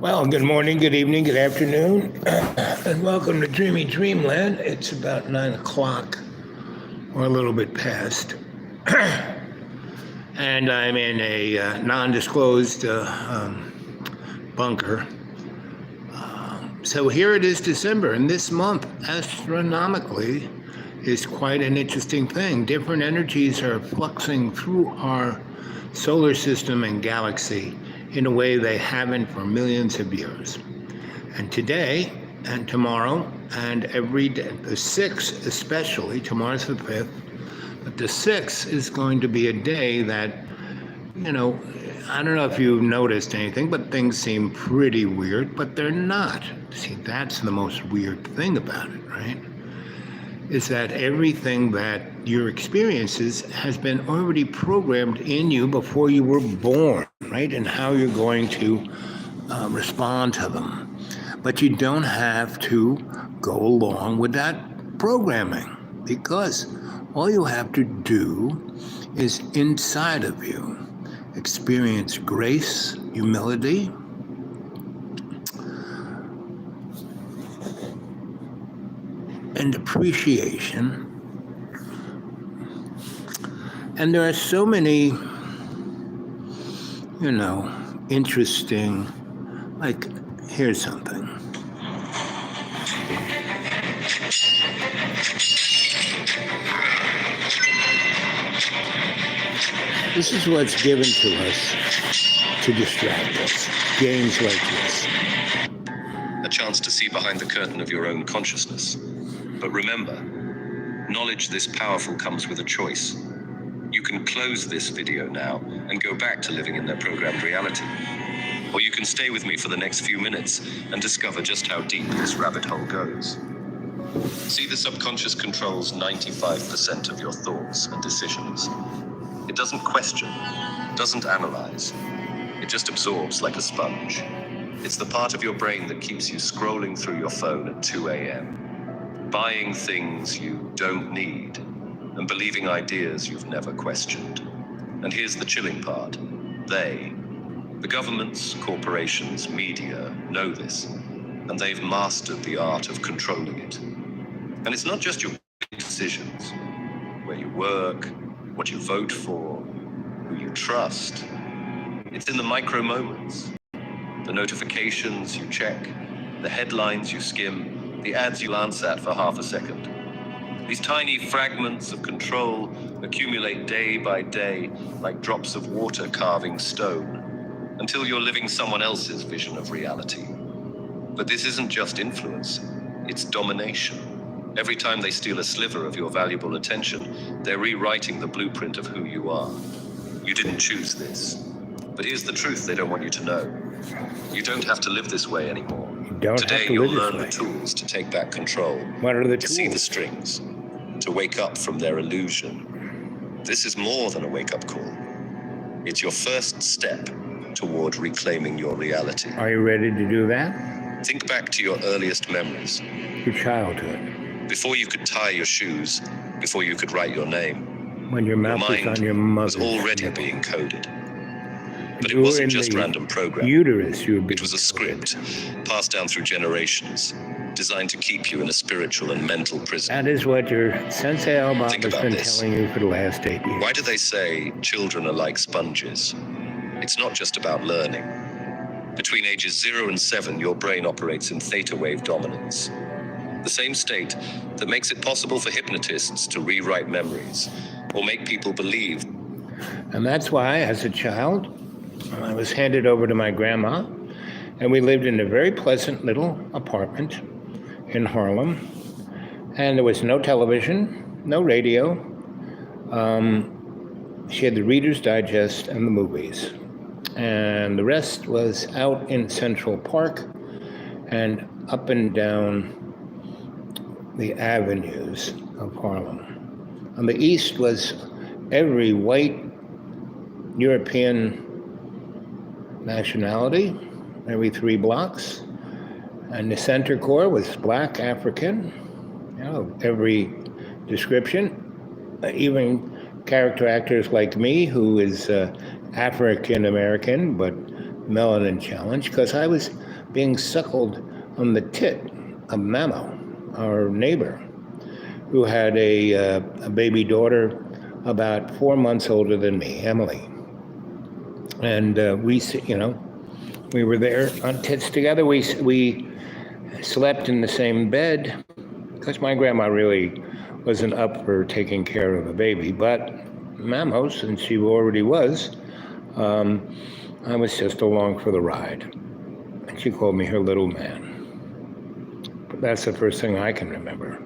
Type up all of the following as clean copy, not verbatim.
Well, good morning, good evening, good afternoon, and welcome to Dreamy Dreamland. It's about 9 o'clock, or a little bit past, and I'm in a non-disclosed bunker. So here it is, December, and this month, astronomically, is quite an interesting thing. Different energies are fluxing through our solar system and galaxy in a way they haven't for millions of years. And today and tomorrow and every day, the 6th especially, tomorrow's the 5th, but the 6th is going to be a day that, I don't know if you've noticed anything, but things seem pretty weird, but they're not. See, that's the most weird thing about it, right? Is that everything that your experiences has been already programmed in you before you were born, right? And how you're going to respond to them. But you don't have to go along with that programming, because all you have to do is inside of you experience grace, humility, and appreciation. And there are so many, interesting, like, here's something. This is what's given to us to distract us. Games like this. A chance to see behind the curtain of your own consciousness. But remember, knowledge this powerful comes with a choice. You can close this video now and go back to living in their programmed reality. Or you can stay with me for the next few minutes and discover just how deep this rabbit hole goes. See, the subconscious controls 95% of your thoughts and decisions. It doesn't question, doesn't analyze. It just absorbs like a sponge. It's the part of your brain that keeps you scrolling through your phone at 2 a.m., buying things you don't need, and believing ideas you've never questioned. And here's the chilling part. The governments, corporations, media, know this, and they've mastered the art of controlling it. And it's not just your big decisions, where you work, what you vote for, who you trust. It's in the micro moments. The notifications you check, the headlines you skim, the ads you glance at for half a second. These tiny fragments of control accumulate day by day like drops of water carving stone, until you're living someone else's vision of reality. But this isn't just influence, it's domination. Every time they steal a sliver of your valuable attention, they're rewriting the blueprint of who you are. You didn't choose this. But here's the truth they don't want you to know. You don't have to live this way anymore. Today, you'll learn the tools to take back control. What are the tools? To see the strings, to wake up from their illusion. This is more than a wake-up call. It's your first step toward reclaiming your reality. Are you ready to do that? Think back to your earliest memories. Your childhood. Before you could tie your shoes, before you could write your name. When your mouth was on your mother's was already being coded. But it wasn't just random programming. Uterus, it was a script passed down through generations, designed to keep you in a spiritual and mental prison. That is what your Sensie Owl Bob has been telling you for the last 8 years. Why do they say children are like sponges? It's not just about learning. Between ages 0 and 7, your brain operates in theta wave dominance. The same state that makes it possible for hypnotists to rewrite memories or make people believe. And that's why, as a child, I was handed over to my grandma, and we lived in a very pleasant little apartment in Harlem. And there was no television, no radio. She had the Reader's Digest and the movies. And the rest was out in Central Park and up and down the avenues of Harlem. On the east was every white European nationality, every 3 blocks. And the center core was black, African, every description, even character actors like me, who is African American, but melanin challenged, because I was being suckled on the tit of Mamo, our neighbor, who had a baby daughter about 4 months older than me, Emily. And we were there on tits together. We slept in the same bed because my grandma really wasn't up for taking care of a baby. But Mamo, since she already was, I was just along for the ride. And she called me her little man. But that's the first thing I can remember.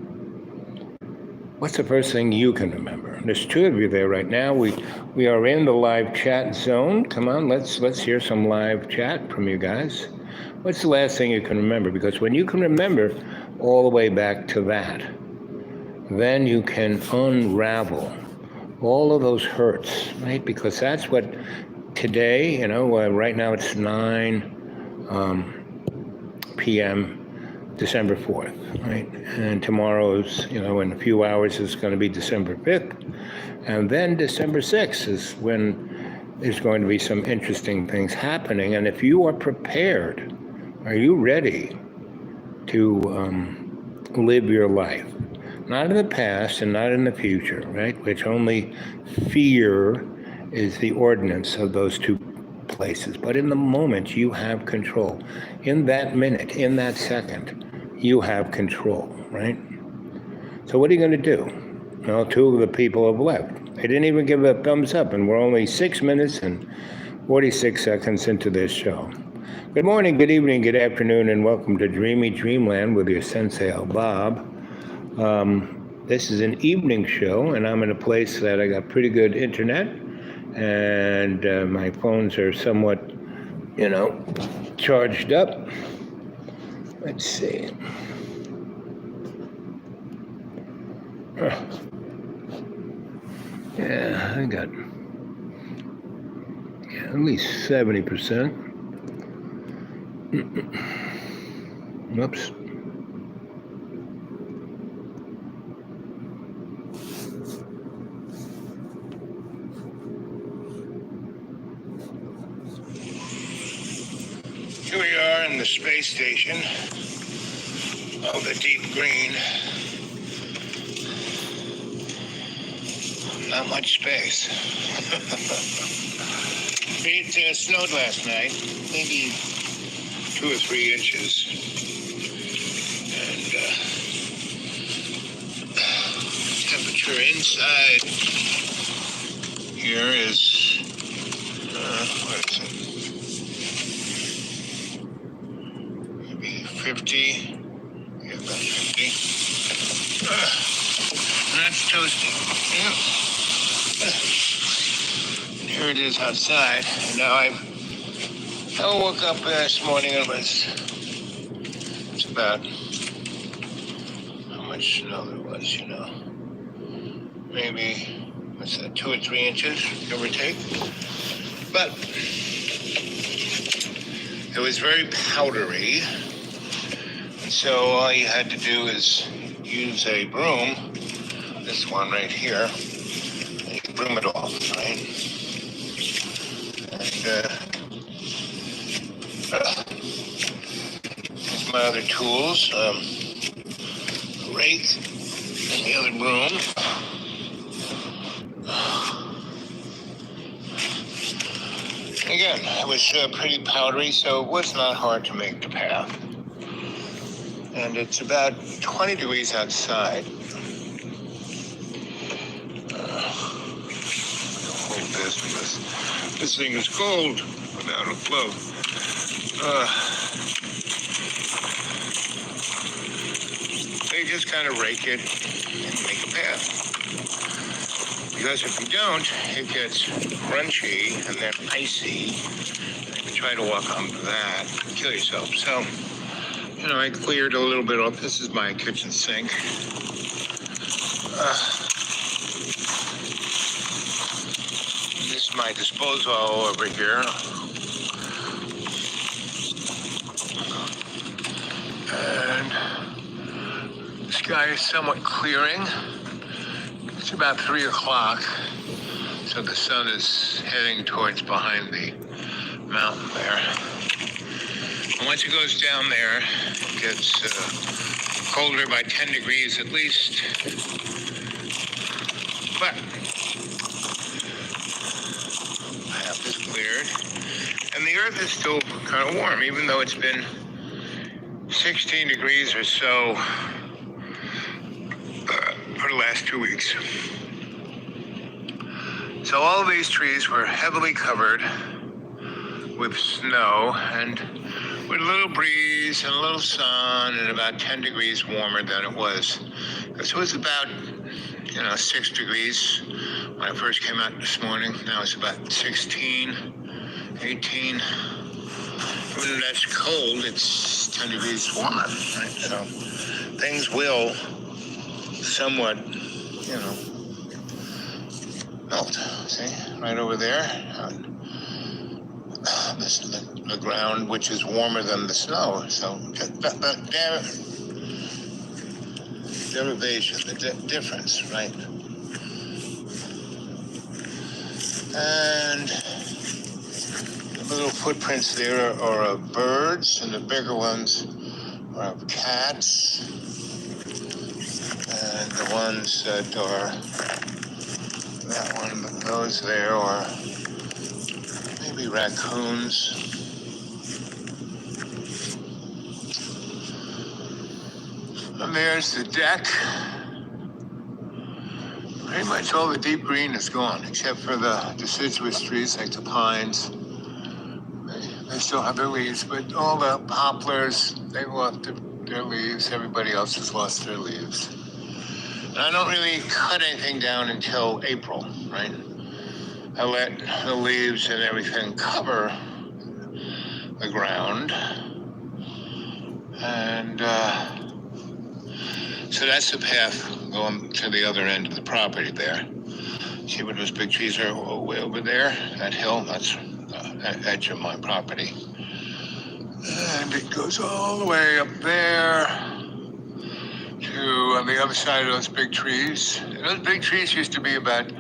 What's the first thing you can remember? There's two of you there right now. We are in the live chat zone. Come on, let's hear some live chat from you guys. What's the last thing you can remember? Because when you can remember all the way back to that, then you can unravel all of those hurts, right? Because that's what today, right now it's 9 p.m. December 4th, right? And tomorrow's, in a few hours, is going to be December 5th. And then December 6th is when there's going to be some interesting things happening. And if you are prepared, are you ready to live your life? Not in the past and not in the future, right? Which only fear is the ordinance of those two places. But in the moment, you have control. In that minute, in that second, you have control, right? So what are you going to do? Well, two of the people have left. They didn't even give a thumbs up, and we're only 6 minutes and 46 seconds into this show. Good morning, good evening, good afternoon, and welcome to Dreamy Dreamland with your Sensie Owl Bob. This is an evening show, and I'm in a place that I got pretty good internet, and my phones are somewhat, charged up. Let's see. Yeah, I got at least 70%. Whoops. Here we are in the space station of the deep green. Not much space. It snowed last night, maybe 2 or 3 inches. And temperature inside here is, what is it? Maybe 50. Yeah, about 50. That's toasty. Yeah. Here it is outside. And now I woke up this morning and it's about how much snow there was, Maybe, 2 or 3 inches, give or take. But it was very powdery. And so all you had to do is use a broom, this one right here, and you can broom it off, right? And here's my other tools, rake and the other broom. Again, it was pretty powdery, so it was not hard to make the path. And it's about 20 degrees outside. Hold this because this thing is cold without a glove. They just kind of rake it and make a path. Because if you don't, it gets crunchy and then icy. And if you try to walk on that, kill yourself. So, I cleared a little bit off. This is my kitchen sink. This is my disposal over here. And the sky is somewhat clearing. It's about 3 o'clock, so the sun is heading towards behind the mountain there. And once it goes down there, it gets colder by 10 degrees at least. But half is cleared, and the Earth is still kind of warm, even though it's been 16 degrees or so for the last 2 weeks. So all of these trees were heavily covered with snow, and with a little breeze and a little sun, and about 10 degrees warmer than it was. This was about 6 degrees when I first came out this morning. Now it's about 16, 18. When that's cold, it's 10 degrees warmer, right? So things will somewhat, melt. See, right over there. This is the ground, which is warmer than the snow. So the derivation, the difference, right? And the little footprints there are of birds, and the bigger ones are of cats. And the ones that are, that one, those there are maybe raccoons. And there's the deck. Pretty much all the deep green is gone, except for the deciduous trees like the pines. They still have their leaves, but all the poplars, they've lost their leaves. Everybody else has lost their leaves. And I don't really cut anything down until April, right? I let the leaves and everything cover the ground. And so that's the path going to the other end of the property there. See where those big trees are way over there? That hill, that's the edge of my property. And it goes all the way up there to on the other side of those big trees. And those big trees used to be about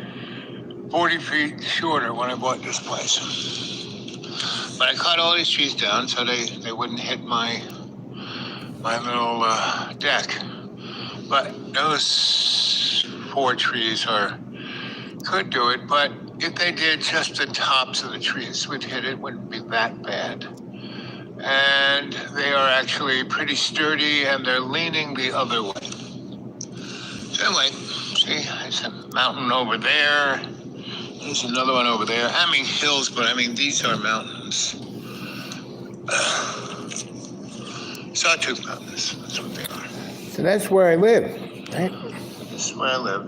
40 feet shorter when I bought this place. But I cut all these trees down so they wouldn't hit my little deck. But those 4 trees could do it, but if they did, just the tops of the trees would hit it, wouldn't be that bad. And they are actually pretty sturdy, and they're leaning the other way. So anyway, see, there's a mountain over there. There's another one over there. I mean hills, but I mean these are mountains. Sawtooth Mountains, that's what they are. So that's where I live, right? This is where I live.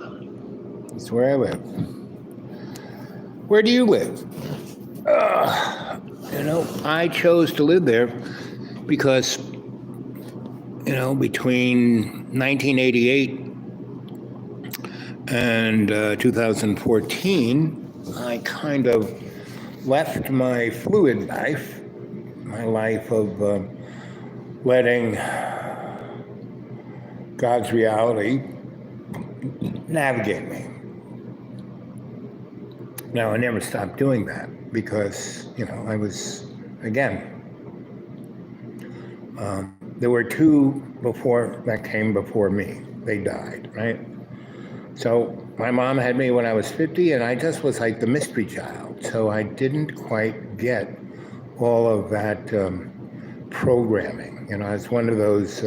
That's where I live. Where do you live? I chose to live there because, between 1988 and 2014, I kind of left my fluid life, my life of letting God's reality navigate me. Now, I never stopped doing that because, I was, again, there were 2 that came before me. They died, right? So my mom had me when I was 50, and I just was like the mystery child. So I didn't quite get all of that programming. I was one of those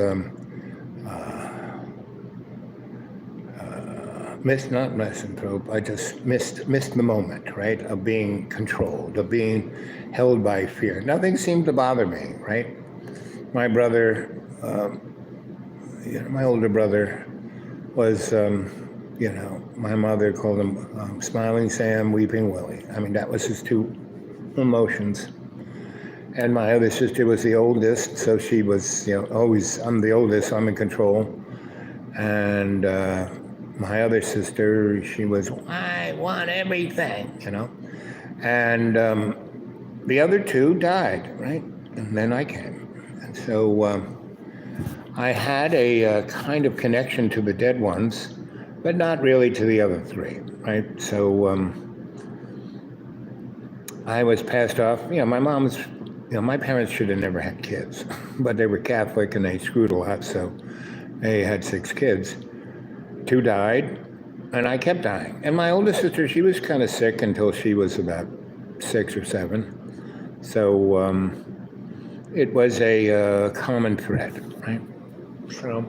not misanthrope. I just missed the moment, right, of being controlled, of being held by fear. Nothing seemed to bother me, right? My brother, my older brother was, my mother called him Smiling Sam, Weeping Willie. I mean, that was his 2 emotions. And my other sister was the oldest, so she was, always, I'm the oldest, so I'm in control. And my other sister, she was, I want everything, And the other 2 died, right? And then I came. And so I had a kind of connection to the dead ones, but not really to the other 3, right? So I was passed off. My mom's my parents should have never had kids, but they were Catholic and they screwed a lot, so they had 6 kids. 2 died, and I kept dying. And my oldest sister, she was kind of sick until she was about 6 or 7. So it was a common thread, right? So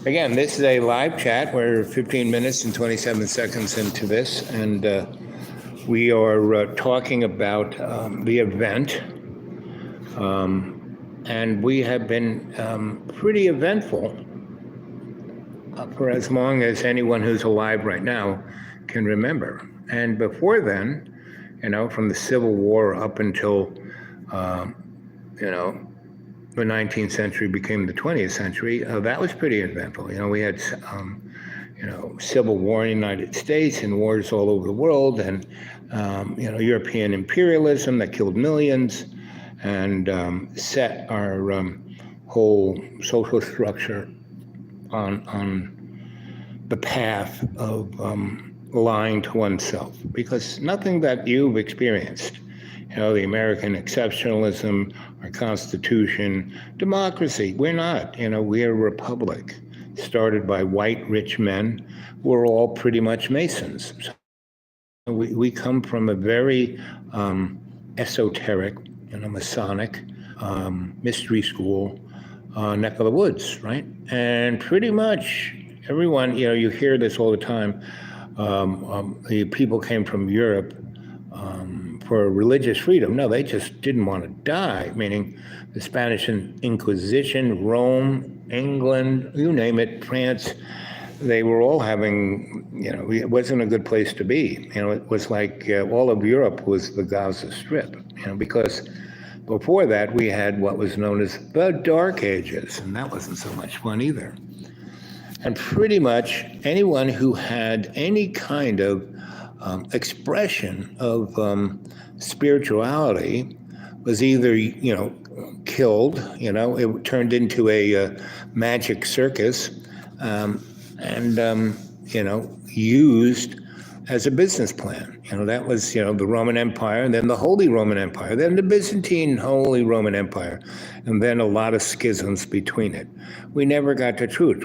again, this is a live chat. We're 15 minutes and 27 seconds into this, and we are talking about the event. And we have been pretty eventful for as long as anyone who's alive right now can remember. And before then, from the Civil War up until, the 19th century became the 20th century, that was pretty eventful. We had, Civil War in the United States and wars all over the world, and, European imperialism that killed millions and set our whole social structure on the path of lying to oneself, because nothing that you've experienced, the American exceptionalism, our Constitution, democracy, we're not, we're a republic started by white rich men who are all pretty much Masons. So we come from a very esoteric, Masonic, mystery school neck of the woods, right? And pretty much everyone, you hear this all the time. The people came from Europe for religious freedom. No, they just didn't want to die, meaning the Spanish Inquisition, Rome, England, you name it, France, they were all having, it wasn't a good place to be. It was like all of Europe was the Gaza Strip, because before that we had what was known as the Dark Ages, and that wasn't so much fun either. And pretty much anyone who had any kind of expression of spirituality was either, killed, it turned into a magic circus, and used as a business plan. That was, the Roman Empire, and then the Holy Roman Empire, then the Byzantine Holy Roman Empire, and then a lot of schisms between it. We never got the truth.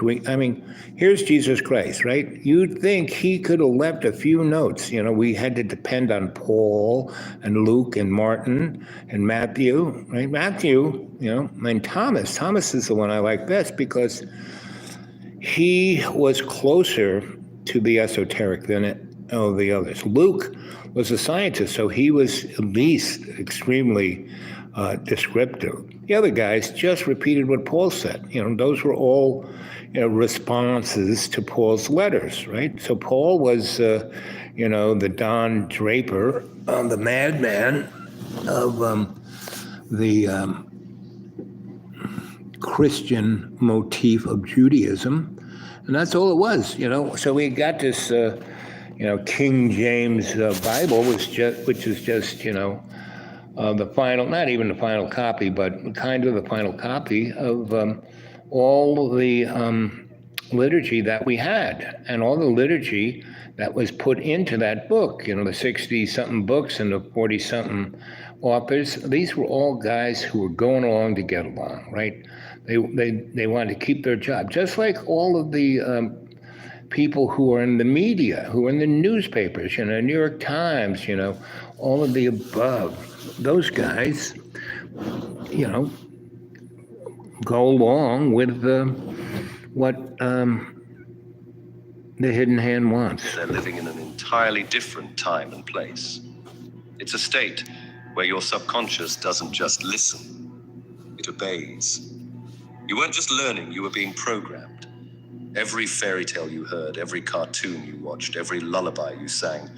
Here's Jesus Christ, right? You'd think he could have left a few notes. We had to depend on Paul and Luke and Martin and Matthew, right? Matthew, and Thomas. Thomas is the one I like best because he was closer to the esoteric than the others. Luke was a scientist, so he was at least extremely descriptive. The other guys just repeated what Paul said. Those were all responses to Paul's letters, right? So Paul was, the Don Draper, the madman of the Christian motif of Judaism. And that's all it was, So we got this, King James Bible, which is just, the final, not even the final copy, but kind of the final copy of all the liturgy that we had, and all the liturgy that was put into that book, the 60-something books and the 40-something authors. These were all guys who were going along to get along, right? They wanted to keep their job, just like all of the people who are in the media, who are in the newspapers, New York Times, all of the above. Those guys, go along with what the hidden hand wants. They're living in an entirely different time and place. It's a state where your subconscious doesn't just listen, it obeys. You weren't just learning, you were being programmed. Every fairy tale you heard, every cartoon you watched, every lullaby you sang,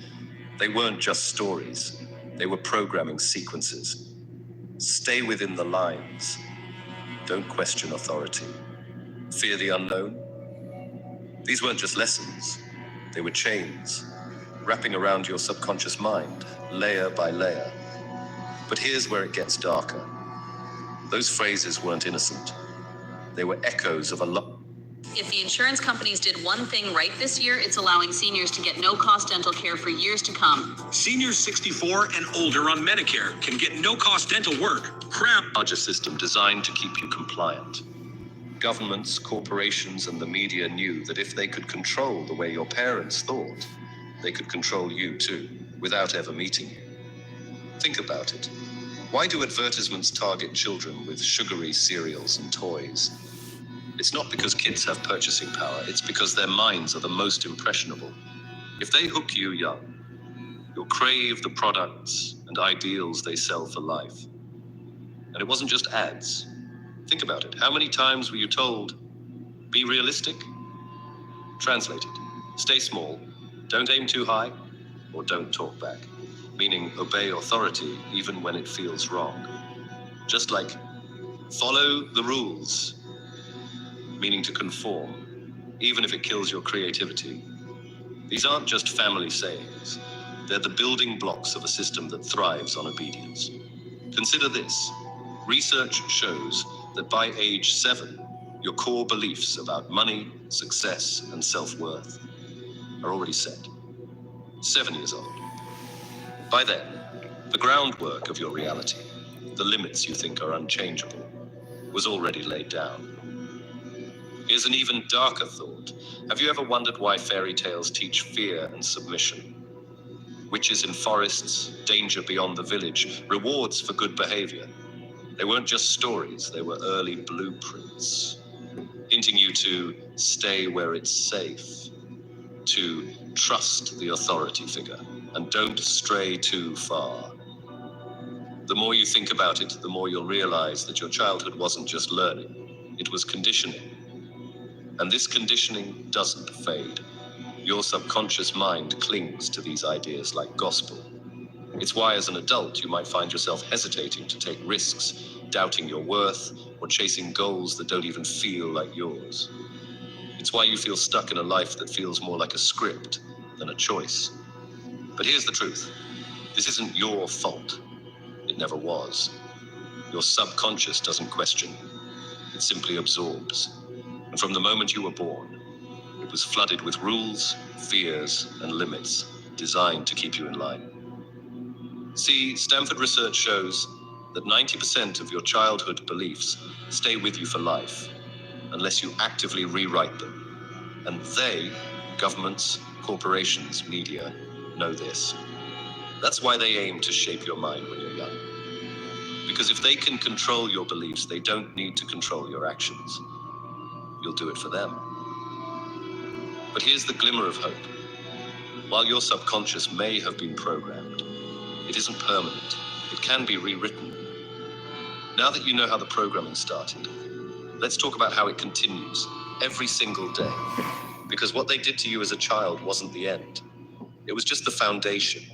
they weren't just stories. They were programming sequences. Stay within the lines. Don't question authority. Fear the unknown. These weren't just lessons. They were chains, wrapping around your subconscious mind, layer by layer. But here's where it gets darker. Those phrases weren't innocent. They were echoes of a If the insurance companies did one thing right this year, it's allowing seniors to get no-cost dental care for years to come. Seniors 64 and older on Medicare can get no-cost dental work. Larger system designed to keep you compliant. Governments, corporations, and the media knew that if they could control the way your parents thought, they could control you too, without ever meeting you. Think about it. Why do advertisements target children with sugary cereals and toys? It's not because kids have purchasing power, it's because their minds are the most impressionable. If they hook you young, you'll crave the products and ideals they sell for life. And it wasn't just ads. Think about it. How many times were you told, be realistic? Translated, stay small, don't aim too high, or don't talk back. Meaning obey authority even when it feels wrong. Just like follow the rules, meaning to conform, even if it kills your creativity. These aren't just family sayings. They're the building blocks of a system that thrives on obedience. Consider this. Research shows that by age 7, your core beliefs about money, success, and self-worth are already set. 7 years old. By then, the groundwork of your reality, the limits you think are unchangeable, was already laid down. Here's an even darker thought. Have you ever wondered why fairy tales teach fear and submission? Witches in forests, danger beyond the village, rewards for good behavior. They weren't just stories, they were early blueprints, hinting you to stay where it's safe, to trust the authority figure, and don't stray too far. The more you think about it, the more you'll realize that your childhood wasn't just learning, it was conditioning. And this conditioning doesn't fade. Your subconscious mind clings to these ideas like gospel. It's why as an adult you might find yourself hesitating to take risks, doubting your worth, or chasing goals that don't even feel like yours. It's why you feel stuck in a life that feels more like a script than a choice. But here's the truth. This isn't your fault. It never was. Your subconscious doesn't question. It simply absorbs. And from the moment you were born, it was flooded with rules, fears, and limits designed to keep you in line. See, Stanford research shows that 90% of your childhood beliefs stay with you for life unless you actively rewrite them. And they, governments, corporations, media, know this. That's why they aim to shape your mind when you're young. Because if they can control your beliefs, they don't need to control your actions. You'll do it for them. But here's the glimmer of hope. While your subconscious may have been programmed, it isn't permanent. It can be rewritten. Now that you know how the programming started, let's talk about how it continues every single day. Because what they did to you as a child wasn't the end. It was just the foundation.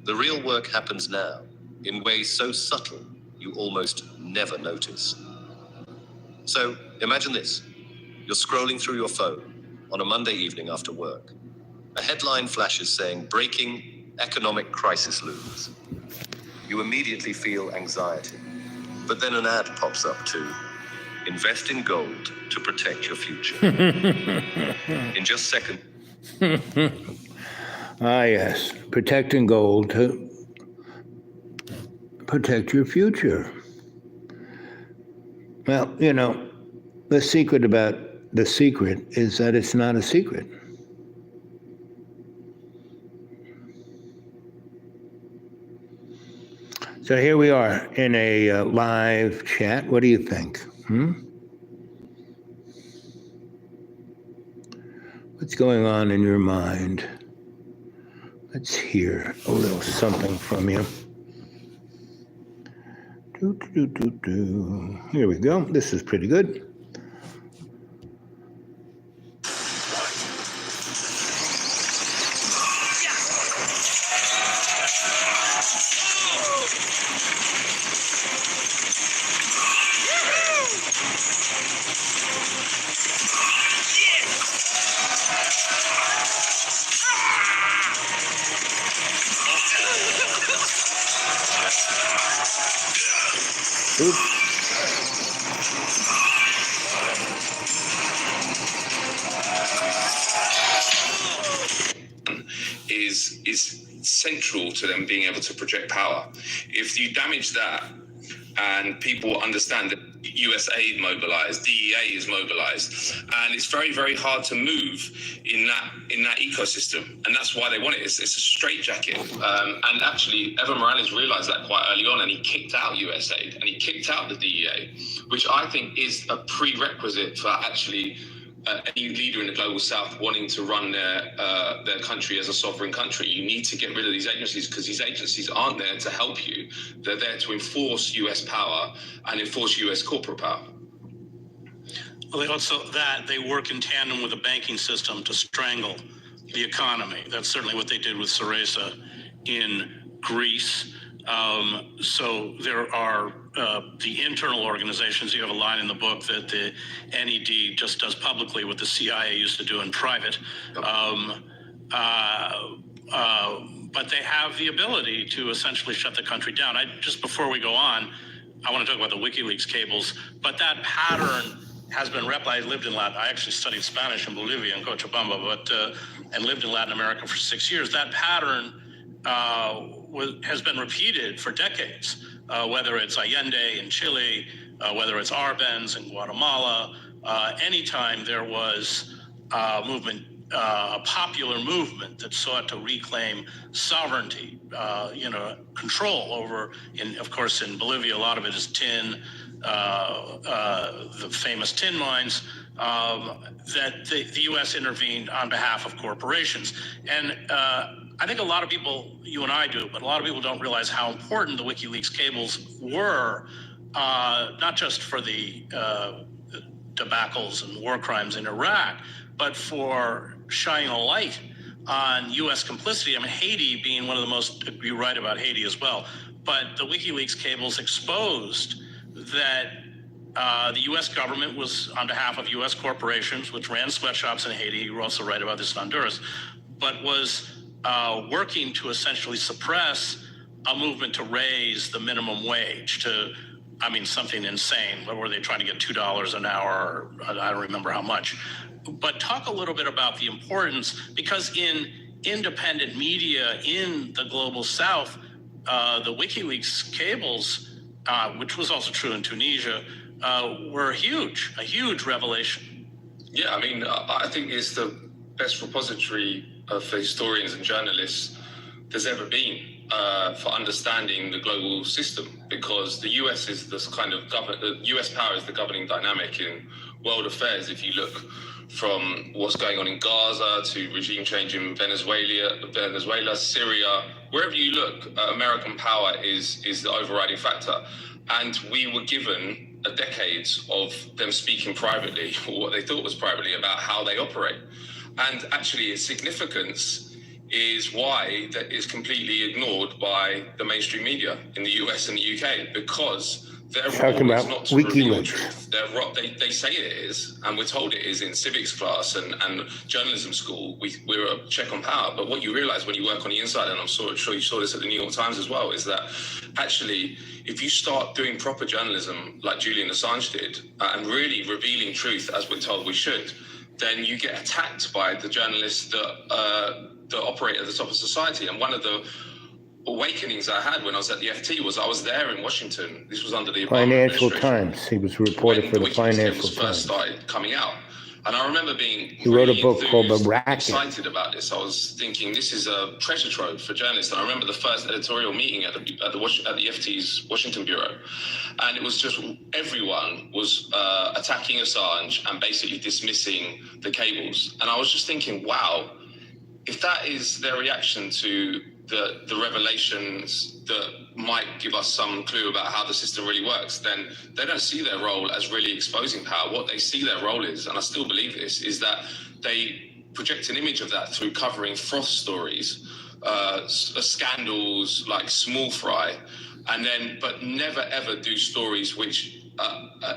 The real work happens now, in ways so subtle, you almost never notice. So, imagine this. You're scrolling through your phone on a Monday evening after work. A headline flashes saying, "Breaking economic crisis looms." You immediately feel anxiety. But then an ad pops up to invest in gold to protect your future. In just seconds. Ah, yes. Protecting gold to protect your future. Well, you know, the secret about the secret is that it's not a secret. So here we are in a live chat. What do you think? What's going on in your mind? Let's hear a little something from you. Here we go. This is pretty good. is central to them being able to project power. If you damage that, and people understand that US aid mobilized, DEA is mobilized, and it's very, very hard to move in that ecosystem, and that's why they want it. It's a straitjacket, and actually, Evo Morales realized that quite early on, and he kicked out US aid and he kicked out the DEA, which I think is a prerequisite for actually any leader in the global south wanting to run their country as a sovereign country. You need to get rid of these agencies, because these agencies aren't there to help you. They're there to enforce US power and enforce US corporate power. Well, they work in tandem with the banking system to strangle the economy. That's certainly what they did with Syriza in Greece. So there are the internal organizations. You have a line in the book that the NED just does publicly what the CIA used to do in private. But they have the ability to essentially shut the country down. Just before we go on, I want to talk about the WikiLeaks cables, but that pattern has been replicated. I actually studied Spanish in Bolivia and Cochabamba, and lived in Latin America for 6 years. That pattern has been repeated for decades, whether it's Allende in Chile, whether it's Arbenz in Guatemala. Anytime there was a movement, a popular movement that sought to reclaim sovereignty, control over, of course, in Bolivia, a lot of it is tin, the famous tin mines, that the U.S. intervened on behalf of corporations. And I think a lot of people, you and I do, but a lot of people don't realize how important the WikiLeaks cables were, not just for the debacles and war crimes in Iraq, but for shining a light on U.S. complicity. I mean, Haiti being one of the most, you write about Haiti as well, but the WikiLeaks cables exposed that the U.S. government was on behalf of U.S. corporations, which ran sweatshops in Haiti. You also write about this in Honduras, but was working to essentially suppress a movement to raise the minimum wage to, something insane. What were they trying to get, $2 an hour? Or I don't remember how much. But talk a little bit about the importance, because in independent media in the global south, the WikiLeaks cables, which was also true in Tunisia, were a huge revelation. Yeah, I think it's the best repository of historians and journalists there's ever been for understanding the global system, because the US is this kind of the US power is the governing dynamic in world affairs. If you look from what's going on in Gaza to regime change in Venezuela, Syria, wherever you look, American power is the overriding factor. And we were given decades of them speaking privately, or what they thought was privately, about how they operate. And actually its significance is why that is completely ignored by the mainstream media in the US and the UK, because their role is not to reveal the truth. They say it is, and we're told it is in civics class and journalism school. We're a check on power. But what you realize when you work on the inside, and I'm sure you saw this at the New York Times as well, is that actually, if you start doing proper journalism like Julian Assange did, and really revealing truth as we're told we should, then you get attacked by the journalists that operate at the top of society. And one of the awakenings I had when I was at the FT was I was there in Washington. This was under the Financial Times. He was reported for the Financial Times. First started coming out, and I remember being he wrote a book called The Racket. Excited about this. I was thinking this is a treasure trove for journalists. And I remember the first editorial meeting at the FT's Washington bureau, and it was just everyone was attacking Assange and basically dismissing the cables. And I was just thinking, wow, if that is their reaction to the revelations that might give us some clue about how the system really works, then they don't see their role as really exposing power. What they see their role is, and I still believe this, is that they project an image of that through covering froth stories, scandals like small fry, but never ever do stories which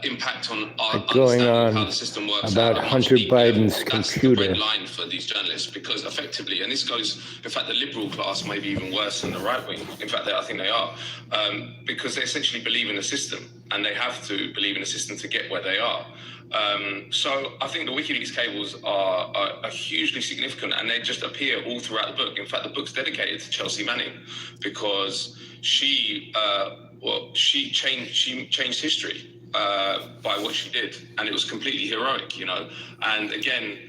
impact on our going understanding on of how the system works about at a much Hunter deeper level. Biden's That's computer. the red line for these journalists, because effectively, and this goes, in fact, the liberal class may be even worse than the right wing. In fact, I think they are, because they essentially believe in the system, and they have to believe in the system to get where they are. So I think the WikiLeaks cables are hugely significant, and they just appear all throughout the book. In fact, the book's dedicated to Chelsea Manning, because she changed history by what she did, and it was completely heroic, and again,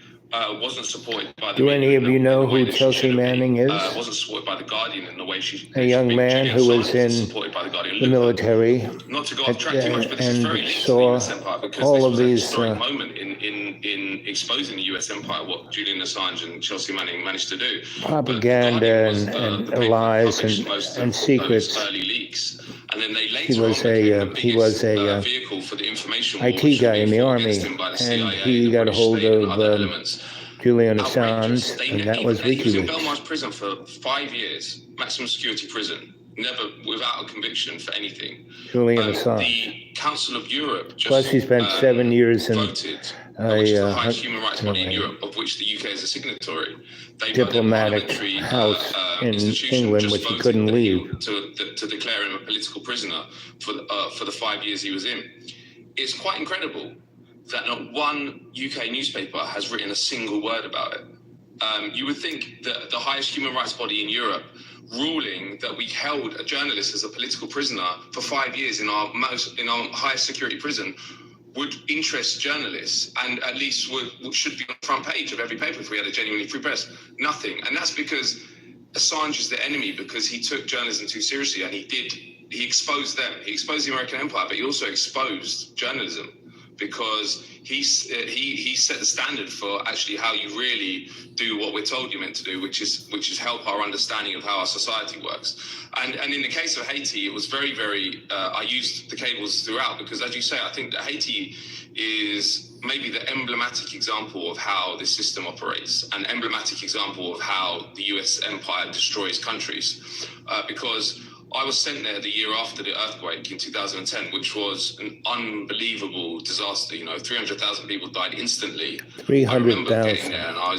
wasn't supported by the Do any of you know who that she Chelsea should have been. Manning is? Wasn't supported by the Guardian in the way she A young man who was in supported by the Guardian. the military Not to go off track too much, but this is very and linked to the US saw empire, because all this of was a these historic moment in exposing the US empire, what Julian Assange and Chelsea Manning managed to do. propaganda and lies and secrets. Early leaks. And then they later He was a vehicle for the information IT guy in the army, and he got a hold of Julian Assange, and that was He was in WikiLeaks. Belmarsh prison for 5 years, maximum security prison, never without a conviction for anything. Julian Assange. The Council of Europe just Plus, he spent 7 years in voted, which is the highest human rights body in Europe, of which the UK is a signatory. They diplomatic house in England, which he couldn't leave. To declare him a political prisoner for the 5 years he was in. It's quite incredible that not one UK newspaper has written a single word about it. You would think that the highest human rights body in Europe, ruling that we held a journalist as a political prisoner for 5 years in our highest security prison, would interest journalists, and at least should be on the front page of every paper if we had a genuinely free press. Nothing. And that's because Assange is the enemy, because he took journalism too seriously, and he exposed them. He exposed the American empire, but he also exposed journalism, because he set the standard for actually how you really do what we're told you're meant to do, which is help our understanding of how our society works. And in the case of Haiti, it was very, very, I used the cables throughout, because as you say, I think that Haiti is maybe the emblematic example of how this system operates, an emblematic example of how the US empire destroys countries, because I was sent there the year after the earthquake in 2010, which was an unbelievable disaster. 300,000 people died instantly. 300,000. I remember getting there, and I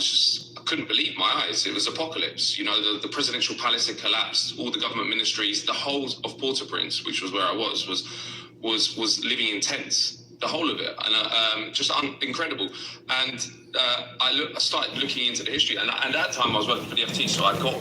couldn't believe my eyes. It was apocalypse. The presidential palace had collapsed. All the government ministries, the whole of Port-au-Prince, which was where I was living in tents. The whole of it, and just incredible. And I started looking into the history, and at that time I was working for the FT, so I got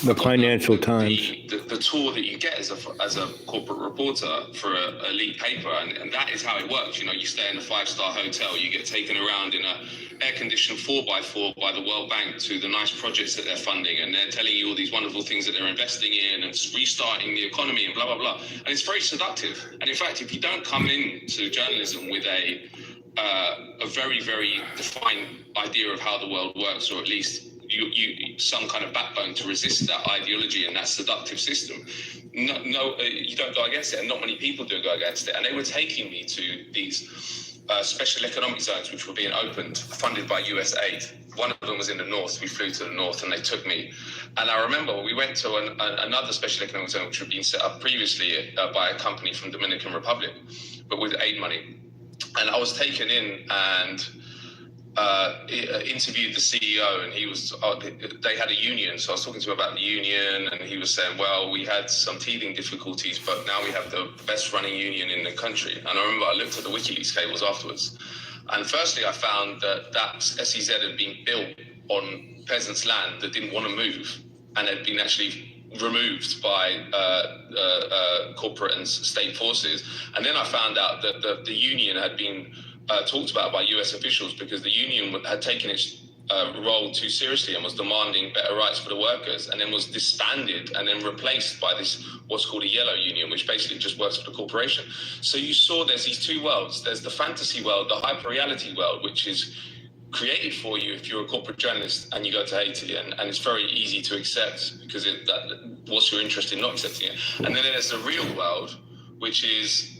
The Financial Times. The tour that you get as a corporate reporter for a elite paper, and that is how it works. You stay in a 5-star hotel, you get taken around in a air-conditioned 4x4 by the World Bank to the nice projects that they're funding, and they're telling you all these wonderful things that they're investing in and restarting the economy and blah blah blah. And it's very seductive. And in fact, if you don't come into journalism with a very, very defined idea of how the world works, or at least you some kind of backbone to resist that ideology and that seductive system, you don't go against it, and not many people do go against it. And they were taking me to these special economic zones which were being opened, funded by US aid. One of them was in the north. We flew to the north, and they took me. And I remember we went to another special economic zone which had been set up previously by a company from Dominican Republic, but with aid money. And I was taken in and interviewed the CEO, and they had a union, so I was talking to him about the union, and he was saying, well, we had some teething difficulties, but now we have the best running union in the country. And I remember I looked at the WikiLeaks cables afterwards, and firstly I found that SEZ had been built on peasants' land that didn't want to move, and had been actually removed by corporate and state forces. And then I found out that the union had been talked about by US officials, because the union had taken its role too seriously and was demanding better rights for the workers, and then was disbanded and then replaced by this what's called a yellow union, which basically just works for the corporation. So you saw there's these two worlds. There's the fantasy world, the hyper-reality world, which is created for you if you're a corporate journalist and you go to Haiti, and it's very easy to accept, because what's your interest in not accepting it. And then there's the real world, which is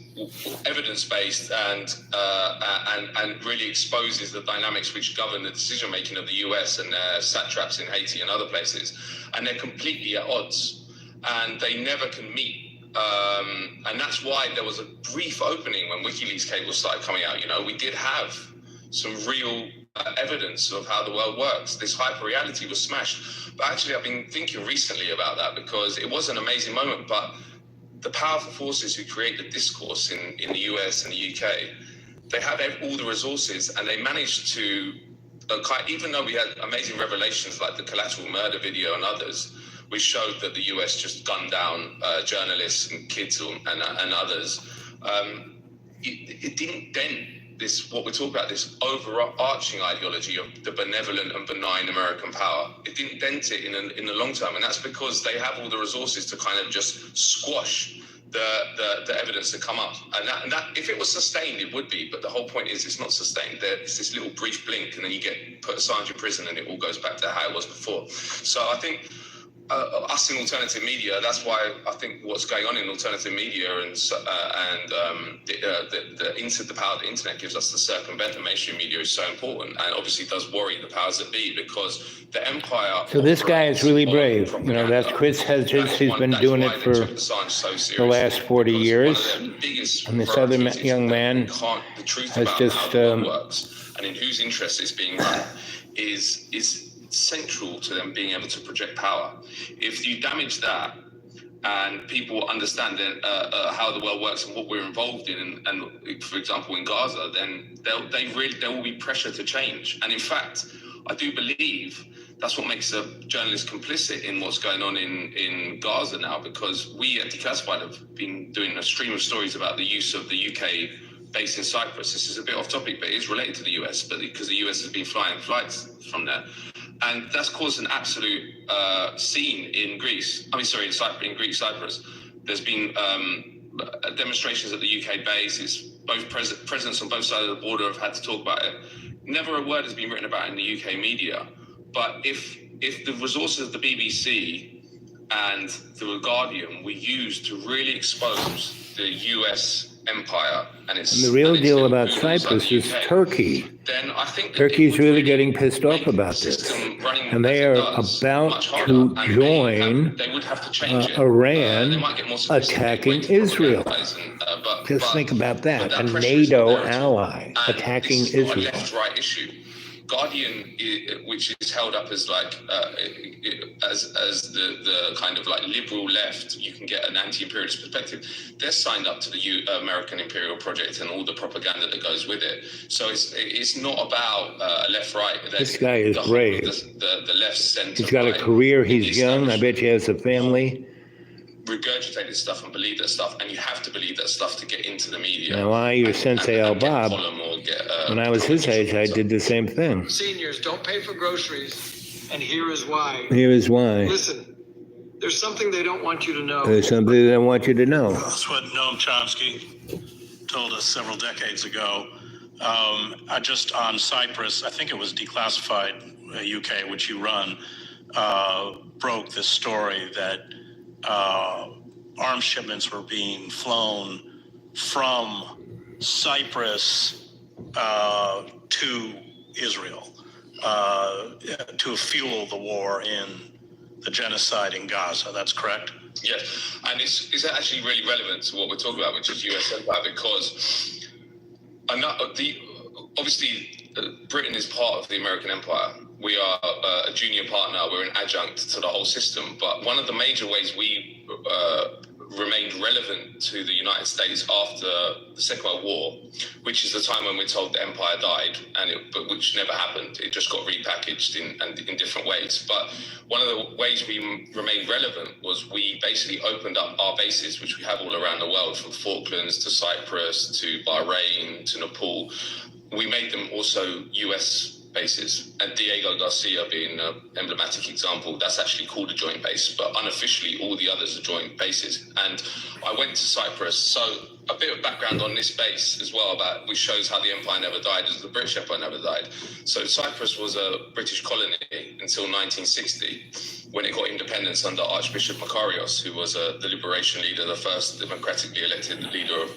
evidence-based and really exposes the dynamics which govern the decision-making of the US and their satraps in Haiti and other places. And they're completely at odds, and they never can meet. And that's why there was a brief opening when WikiLeaks cables started coming out. You know, we did have some real evidence of how the world works. This hyper-reality was smashed. But actually, I've been thinking recently about that because it was an amazing moment. But the powerful forces who create the discourse in the US and the UK, they have all the resources, and they managed to, even though we had amazing revelations like the collateral murder video and others, which showed that the US just gunned down journalists and kids and others, it didn't dent this, what we're talking about, this overarching ideology of the benevolent and benign American power. It didn't dent it in the long term, and that's because they have all the resources to kind of just squash the evidence to come up. And that if it was sustained, it would be, but the whole point is it's not sustained. It's this little brief blink, and then you get put aside in prison, and it all goes back to how it was before. So I think us in alternative media, that's why I think what's going on in alternative media and the power the internet gives us to circumvent the mainstream media is so important, and obviously does worry the powers that be, because the empire. So this guy is really brave. You know, that's Chris Hedges. He's been doing it for the last 40 years. And this other young man has just and in whose interest it's being run is central to them being able to project power. If you damage that and people understand how the world works and what we're involved in, and for example in Gaza, then there will be pressure to change. And in fact, I do believe that's what makes a journalist complicit in what's going on in Gaza now, because we at Declassified have been doing a stream of stories about the use of the UK base in Cyprus. This is a bit off topic, but it is related to the US, but because the US has been flying flights from there. And that's caused an absolute scene in Greece. In Greek Cyprus. There's been demonstrations at the UK base. It's both presidents on both sides of the border have had to talk about it. Never a word has been written about it in the UK media. But if the resources of the BBC and the Guardian were used to really expose the US empire and the real deal about Cyprus is Turkey. Then I think Turkey's really getting pissed off about this, and they are about to join Iran attacking Israel. Just think about that, a NATO ally attacking Israel. Left-right issue. Guardian, which is held up as like as the kind of like liberal left, you can get an anti-imperialist perspective. They're signed up to the American imperial project and all the propaganda that goes with it. So it's not about left-right. This guy is brave. The left center. He's got a career. He's young. I bet he has a family. Regurgitate this stuff and believe that stuff, and you have to believe that stuff to get into the media. Now, you're Sensie Owl Bob. When I was his age, I did the same thing. Seniors don't pay for groceries, and here is why. Here is why. Listen, there's something they don't want you to know. There's something they don't want you to know. That's what Noam Chomsky told us several decades ago. Just on Cyprus, I think it was Declassified UK, which you run, broke this story that arms shipments were being flown from Cyprus to Israel to fuel the war in the genocide in Gaza. That's correct? Yes, and it's actually really relevant to what we're talking about, which is US empire, because obviously Britain is part of the American empire. We are a junior partner. We're an adjunct to the whole system. But one of the major ways we remained relevant to the United States after the Second World War, which is the time when we're told the empire died, but which never happened. It just got repackaged in different ways. But one of the ways we remained relevant was we basically opened up our bases, which we have all around the world, from Falklands to Cyprus to Bahrain to Nepal. We made them also US bases, and Diego Garcia being an emblematic example. That's actually called a joint base, but unofficially all the others are joint bases. And I went to Cyprus, so a bit of background on this base as well, which shows how the empire never died, as the British empire never died. So Cyprus was a British colony until 1960, when it got independence under Archbishop Makarios, who was the liberation leader, the first democratically elected leader of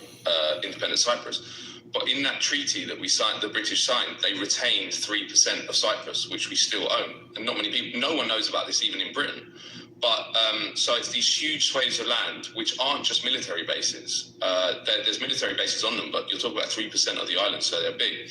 independent Cyprus. But in that treaty that we signed, the British signed, they retained 3% of Cyprus, which we still own. And not many people, no one knows about this even in Britain. But so it's these huge swathes of land, which aren't just military bases. There's military bases on them, but you're talking about 3% of the island, so they're big.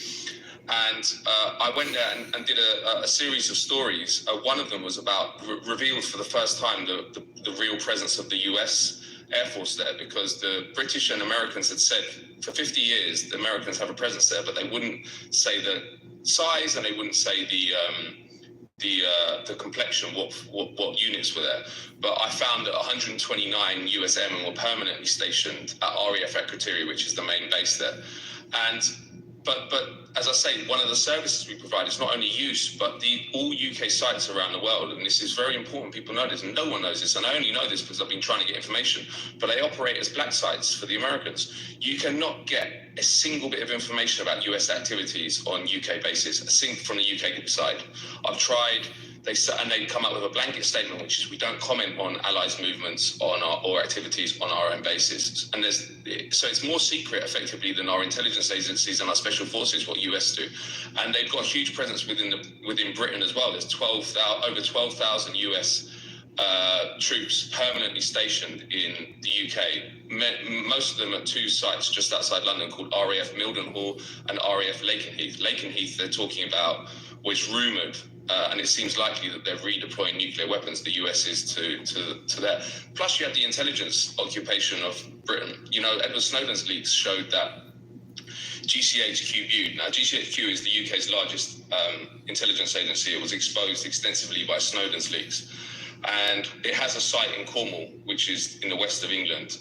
And I went there and did a series of stories. One of them was about revealed for the first time the real presence of the US Air Force there, because the British and Americans had said for 50 years the Americans have a presence there, but they wouldn't say the size and they wouldn't say the complexion, what units were there. But I found that 129 US airmen were permanently stationed at RAF Equatorial, which is the main base there. And but as I say, one of the services we provide is not only use, but all UK sites around the world, and this is very important. People know this, and no one knows this, and I only know this because I've been trying to get information. But they operate as black sites for the Americans. You cannot get a single bit of information about US activities on UK bases, from the UK side. I've tried. They come up with a blanket statement, which is we don't comment on allies' movements or activities on our own bases. And so it's more secret, effectively, than our intelligence agencies and our special forces, what US do. And they've got a huge presence within Britain as well. There's over 12,000 US troops permanently stationed in the UK. Most of them at two sites just outside London called RAF Mildenhall and RAF Lakenheath. Lakenheath, they're talking about, was rumoured, and it seems likely that they're redeploying nuclear weapons, the US is, to there. Plus, you have the intelligence occupation of Britain. You know, Edward Snowden's leaks showed that GCHQ viewed. Now, GCHQ is the UK's largest intelligence agency. It was exposed extensively by Snowden's leaks. And it has a site in Cornwall, which is in the west of England,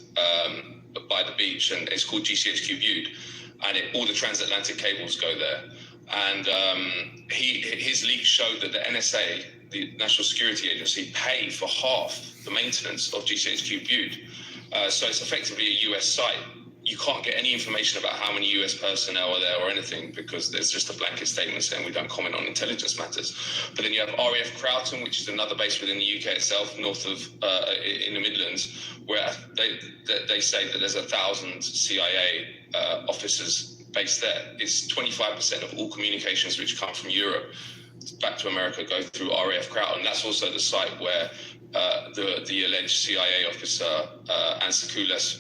by the beach, and it's called GCHQ Viewed. And all the transatlantic cables go there. And his leaks showed that the NSA, the National Security Agency, pay for half the maintenance of GCHQ Viewed. So it's effectively a US site. You can't get any information about how many US personnel are there or anything, because there's just a blanket statement saying we don't comment on intelligence matters. But then you have RAF Croughton, which is another base within the UK itself, north of in the Midlands, where they say that there's 1,000 CIA officers based there. It's 25% of all communications which come from Europe back to America go through RAF Croughton. That's also the site where the alleged CIA officer Ansa Kulas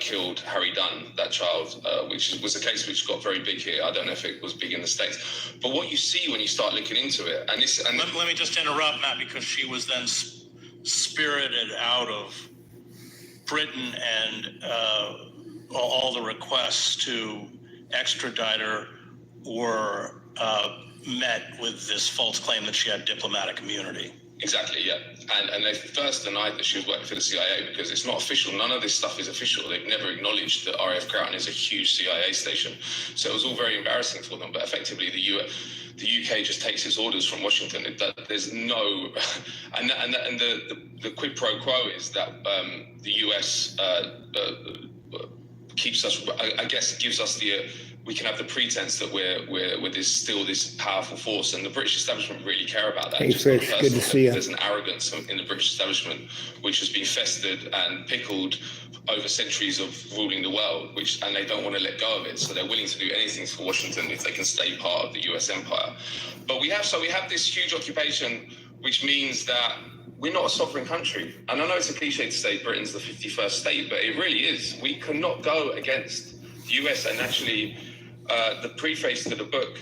killed Harry Dunn, that child, which was a case which got very big here. I don't know if it was big in the States. But what you see when you start looking into it, let me just interrupt, Matt, because she was then spirited out of Britain, and all the requests to extradite her were met with this false claim that she had diplomatic immunity. Exactly, yeah. And they first denied that she was working for the CIA because it's not official. None of this stuff is official. They've never acknowledged that RAF Croughton is a huge CIA station. So it was all very embarrassing for them. But effectively, the UK just takes its orders from Washington. There's no... And the quid pro quo is that the US keeps us... I guess gives us the... we can have the pretense that we're still this powerful force, and the British establishment really care about that. Hey, Fish, good to see you. There's an arrogance in the British establishment which has been festered and pickled over centuries of ruling the world, and they don't want to let go of it. So they're willing to do anything for Washington if they can stay part of the US empire. But we have this huge occupation, which means that we're not a sovereign country. And I know it's a cliche to say Britain's the 51st state, but it really is. We cannot go against the US, and actually the preface to the book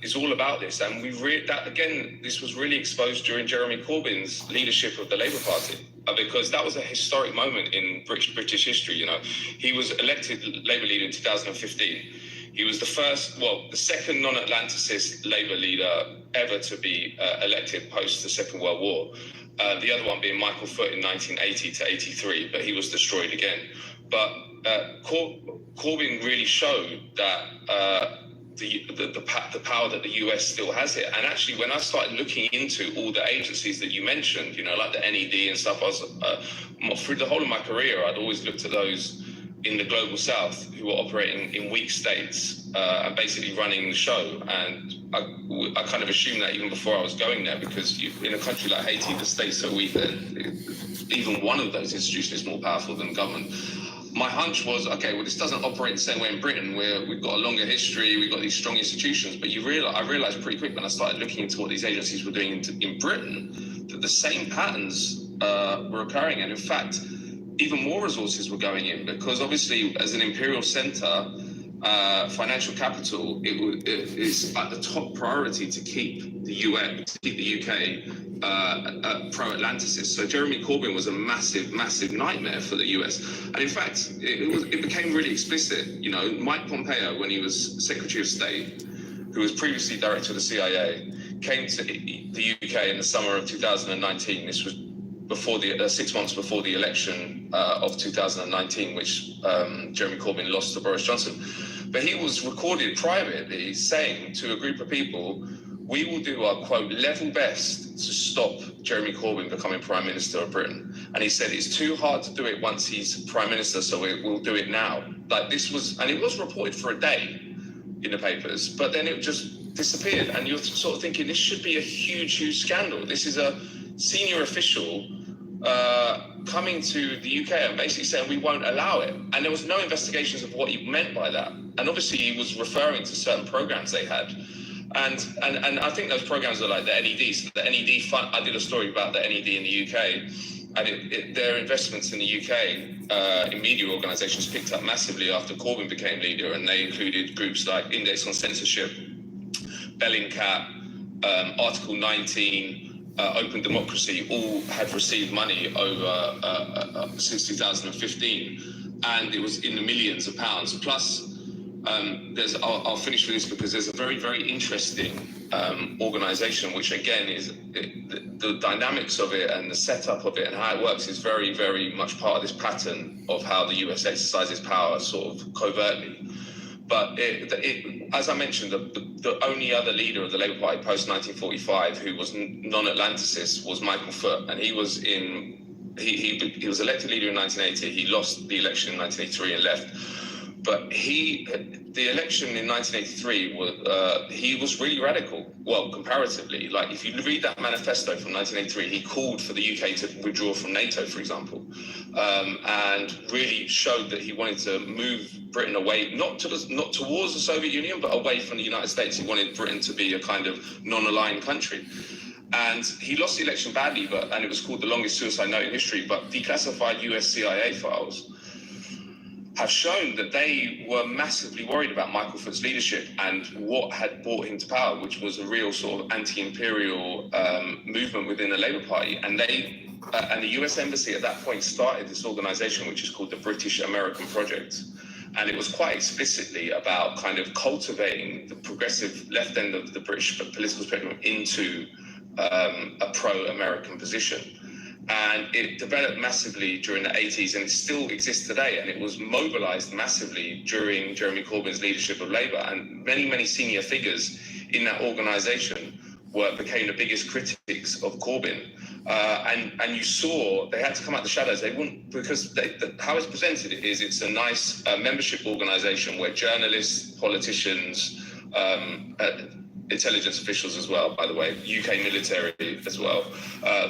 is all about this. And this was really exposed during Jeremy Corbyn's leadership of the Labour Party, because that was a historic moment in British history. You know, he was elected Labour leader in 2015. He was the second non-Atlanticist Labour leader ever to be elected post the Second World War. The other one being Michael Foot in 1980 to 83, but he was destroyed again. But Corbyn really showed that the power that the US still has here. And actually, when I started looking into all the agencies that you mentioned, you know, like the NED and stuff, I was through the whole of my career, I'd always looked at those in the global south who were operating in weak states and basically running the show. And I kind of assumed that even before I was going there, because in a country like Haiti, the state's so weak that even one of those institutions is more powerful than government. My hunch was, okay, well, this doesn't operate the same way in Britain, where we've got a longer history, we've got these strong institutions. But I realized pretty quick when I started looking into what these agencies were doing in Britain, that the same patterns were occurring. And in fact, even more resources were going in, because obviously as an imperial center, financial capital, it's at the top priority to keep the US, to keep the UK pro-Atlanticist. So Jeremy Corbyn was a massive, massive nightmare for the US. And in fact, it became really explicit. You know, Mike Pompeo, when he was Secretary of State, who was previously director of the CIA, came to the UK in the summer of 2019. This was before the 6 months before the election of 2019, which Jeremy Corbyn lost to Boris Johnson. But he was recorded privately saying to a group of people, "We will do our, quote, level best to stop Jeremy Corbyn becoming Prime Minister of Britain." And he said, "It's too hard to do it once he's Prime Minister, so we'll do it now." Like, this was, and it was reported for a day in the papers, but then it just disappeared. And you're sort of thinking, this should be a huge, huge scandal. This is a senior official coming to the UK and basically saying we won't allow it. And there was no investigations of what he meant by that. And obviously he was referring to certain programs they had. And I think those programs are like the NED. So the NED fund, I did a story about the NED in the UK, and their investments in the UK in media organisations picked up massively after Corbyn became leader, and they included groups like Index on Censorship, Bellingcat, Article 19, Open Democracy, all had received money over since 2015, and it was in the millions of pounds. Plus, I'll finish with this because there's a very, very interesting organisation, which again is the dynamics of it and the setup of it and how it works is very, very much part of this pattern of how the US exercises power sort of covertly. But as I mentioned, the only other leader of the Labour Party post-1945 who was non-Atlanticist was Michael Foot, and he was he was elected leader in 1980. He lost the election in 1983 and left. But the election in 1983 he was really radical. Well, comparatively, like if you read that manifesto from 1983, he called for the UK to withdraw from NATO, for example, and really showed that he wanted to move Britain away, not towards the Soviet Union, but away from the United States. He wanted Britain to be a kind of non-aligned country. And he lost the election badly, and it was called the longest suicide note in history. But declassified US CIA files have shown that they were massively worried about Michael Foot's leadership and what had brought him to power, which was a real sort of anti-imperial movement within the Labour Party. And the US Embassy at that point started this organisation, which is called the British American Project. And it was quite explicitly about kind of cultivating the progressive left end of the British political spectrum into a pro-American position. And it developed massively during the 80s, and it still exists today. And it was mobilized massively during Jeremy Corbyn's leadership of Labour. And many, many senior figures in that organization became the biggest critics of Corbyn. And you saw they had to come out the shadows. They wouldn't, because how it's presented is it's a nice membership organization where journalists, politicians, intelligence officials as well, by the way, UK military as well,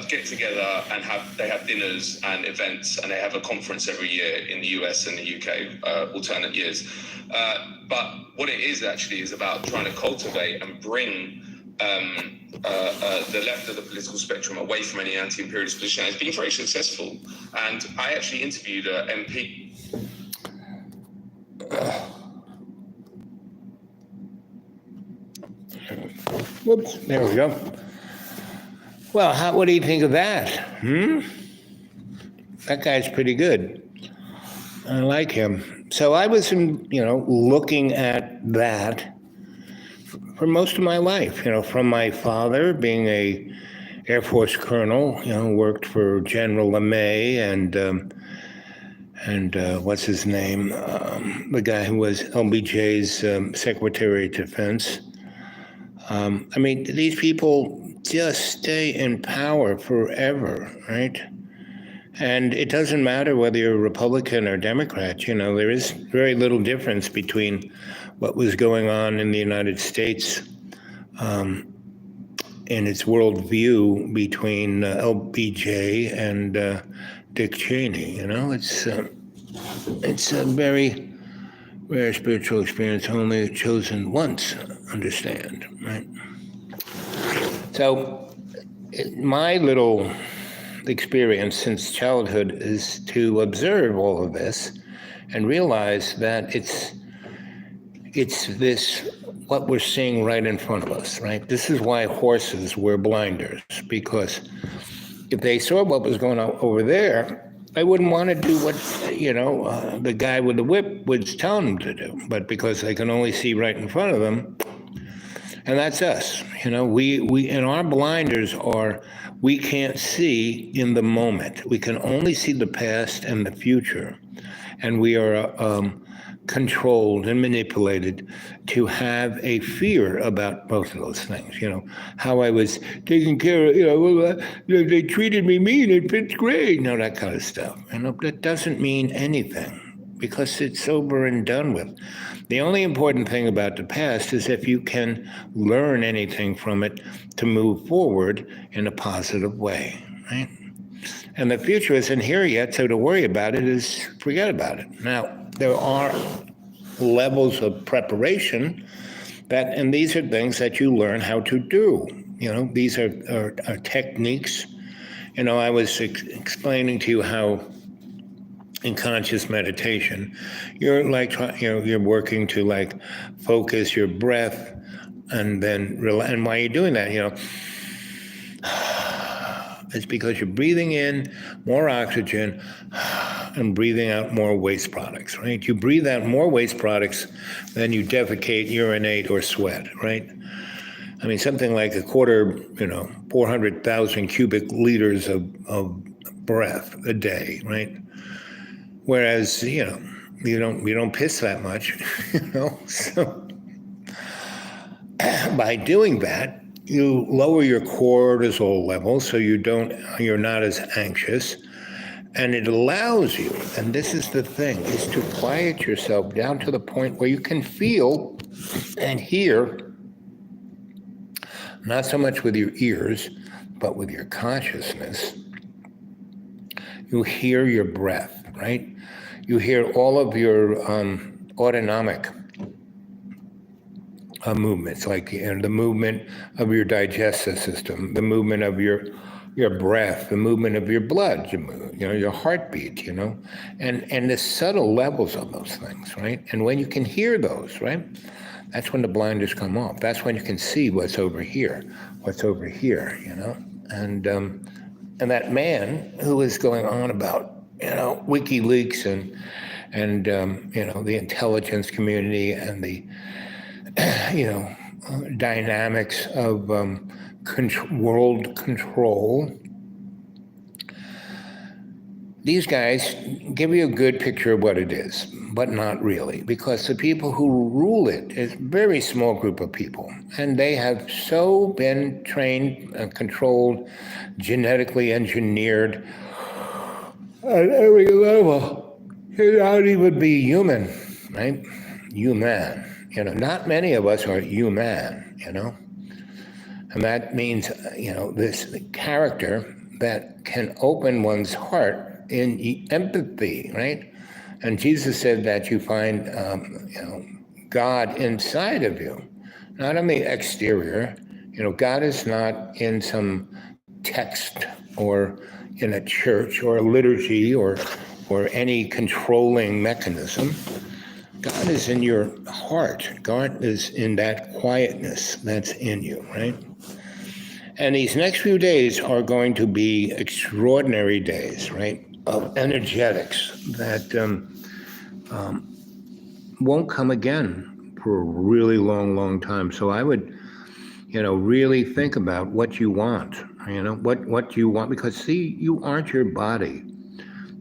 get together and they have dinners and events, and they have a conference every year in the US and the UK, alternate years. But what it is actually is about trying to cultivate and bring the left of the political spectrum away from any anti-imperialist position. It's been very successful. And I actually interviewed an MP. Whoops, there we go. Well, what do you think of that? That guy's pretty good. I like him. So I was, looking at that for most of my life, from my father being a Air Force colonel, worked for General LeMay and what's his name? The guy who was LBJ's Secretary of Defense. These people just stay in power forever, right? And it doesn't matter whether you're a Republican or Democrat. There is very little difference between what was going on in the United States in its worldview between LBJ and Dick Cheney. It's a very rare spiritual experience only chosen once understand, right? So my little experience since childhood is to observe all of this and realize that it's this, what we're seeing right in front of us, right? This is why horses wear blinders, because if they saw what was going on over there, they wouldn't want to do what, the guy with the whip was telling them to do. But because they can only see right in front of them, and that's us, we and our blinders are, we can't see in the moment. We can only see the past and the future. And we are controlled and manipulated to have a fear about both of those things. How I was taken care of, they treated me mean in fifth grade, that kind of stuff. That doesn't mean anything because it's over and done with. The only important thing about the past is if you can learn anything from it to move forward in a positive way, right? And the future isn't here yet, so to worry about it is forget about it. Now, there are levels of preparation and these are things that you learn how to do. These are techniques. I was explaining to you how in conscious meditation, you're you're working to focus your breath and then and why you're doing that, it's because you're breathing in more oxygen and breathing out more waste products, right? You breathe out more waste products than you defecate, urinate, or sweat, right? I mean, something like 400,000 cubic liters of breath a day, right? Whereas, you don't piss that much, So by doing that, you lower your cortisol level so you're not as anxious. And it allows you, and this is the thing, is to quiet yourself down to the point where you can feel and hear, not so much with your ears, but with your consciousness. You hear your breath, right? You hear all of your autonomic movements, like the movement of your digestive system, the movement of your breath, the movement of your blood, your heartbeat, and the subtle levels of those things, right? And when you can hear those, right, that's when the blinders come off. That's when you can see what's over here, and that man who is going on about, WikiLeaks and the intelligence community and the, dynamics of world control. These guys give you a good picture of what it is, but not really, because the people who rule it is a very small group of people, and they have so been trained and controlled, genetically engineered at every level, they don't even be human, right? Human. Not many of us are human, And that means, this character that can open one's heart in empathy, right? And Jesus said that you find, God inside of you, not on the exterior. God is not in some text or in a church or a liturgy or any controlling mechanism. God is in your heart. God is in that quietness that's in you, right? And these next few days are going to be extraordinary days, right, of energetics that won't come again for a really long, long time. So I would, really think about what you want, what you want, because see, you aren't your body.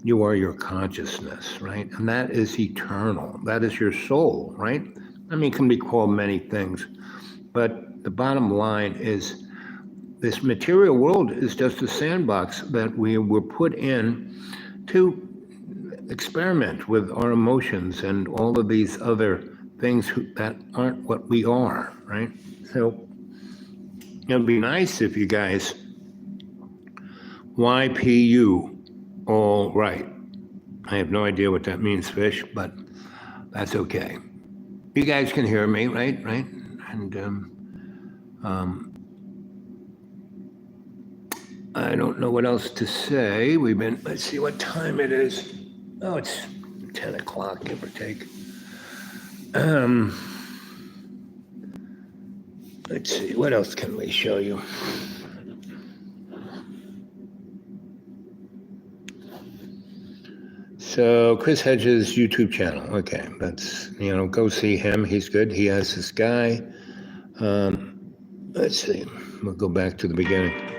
You are your consciousness, right? And that is eternal. That is your soul, right? I mean, it can be called many things, but the bottom line is this material world is just a sandbox that we were put in to experiment with our emotions and all of these other things that aren't what we are, right? So it'd be nice if you guys YPU all right. I have no idea what that means, fish, but that's okay. You guys can hear me, right? And I don't know what else to say. Let's see what time it is. Oh, it's 10 o'clock, give or take. Let's see, what else can we show you? So Chris Hedges' YouTube channel. Okay, that's, go see him. He's good. He has this guy. Let's see. We'll go back to the beginning.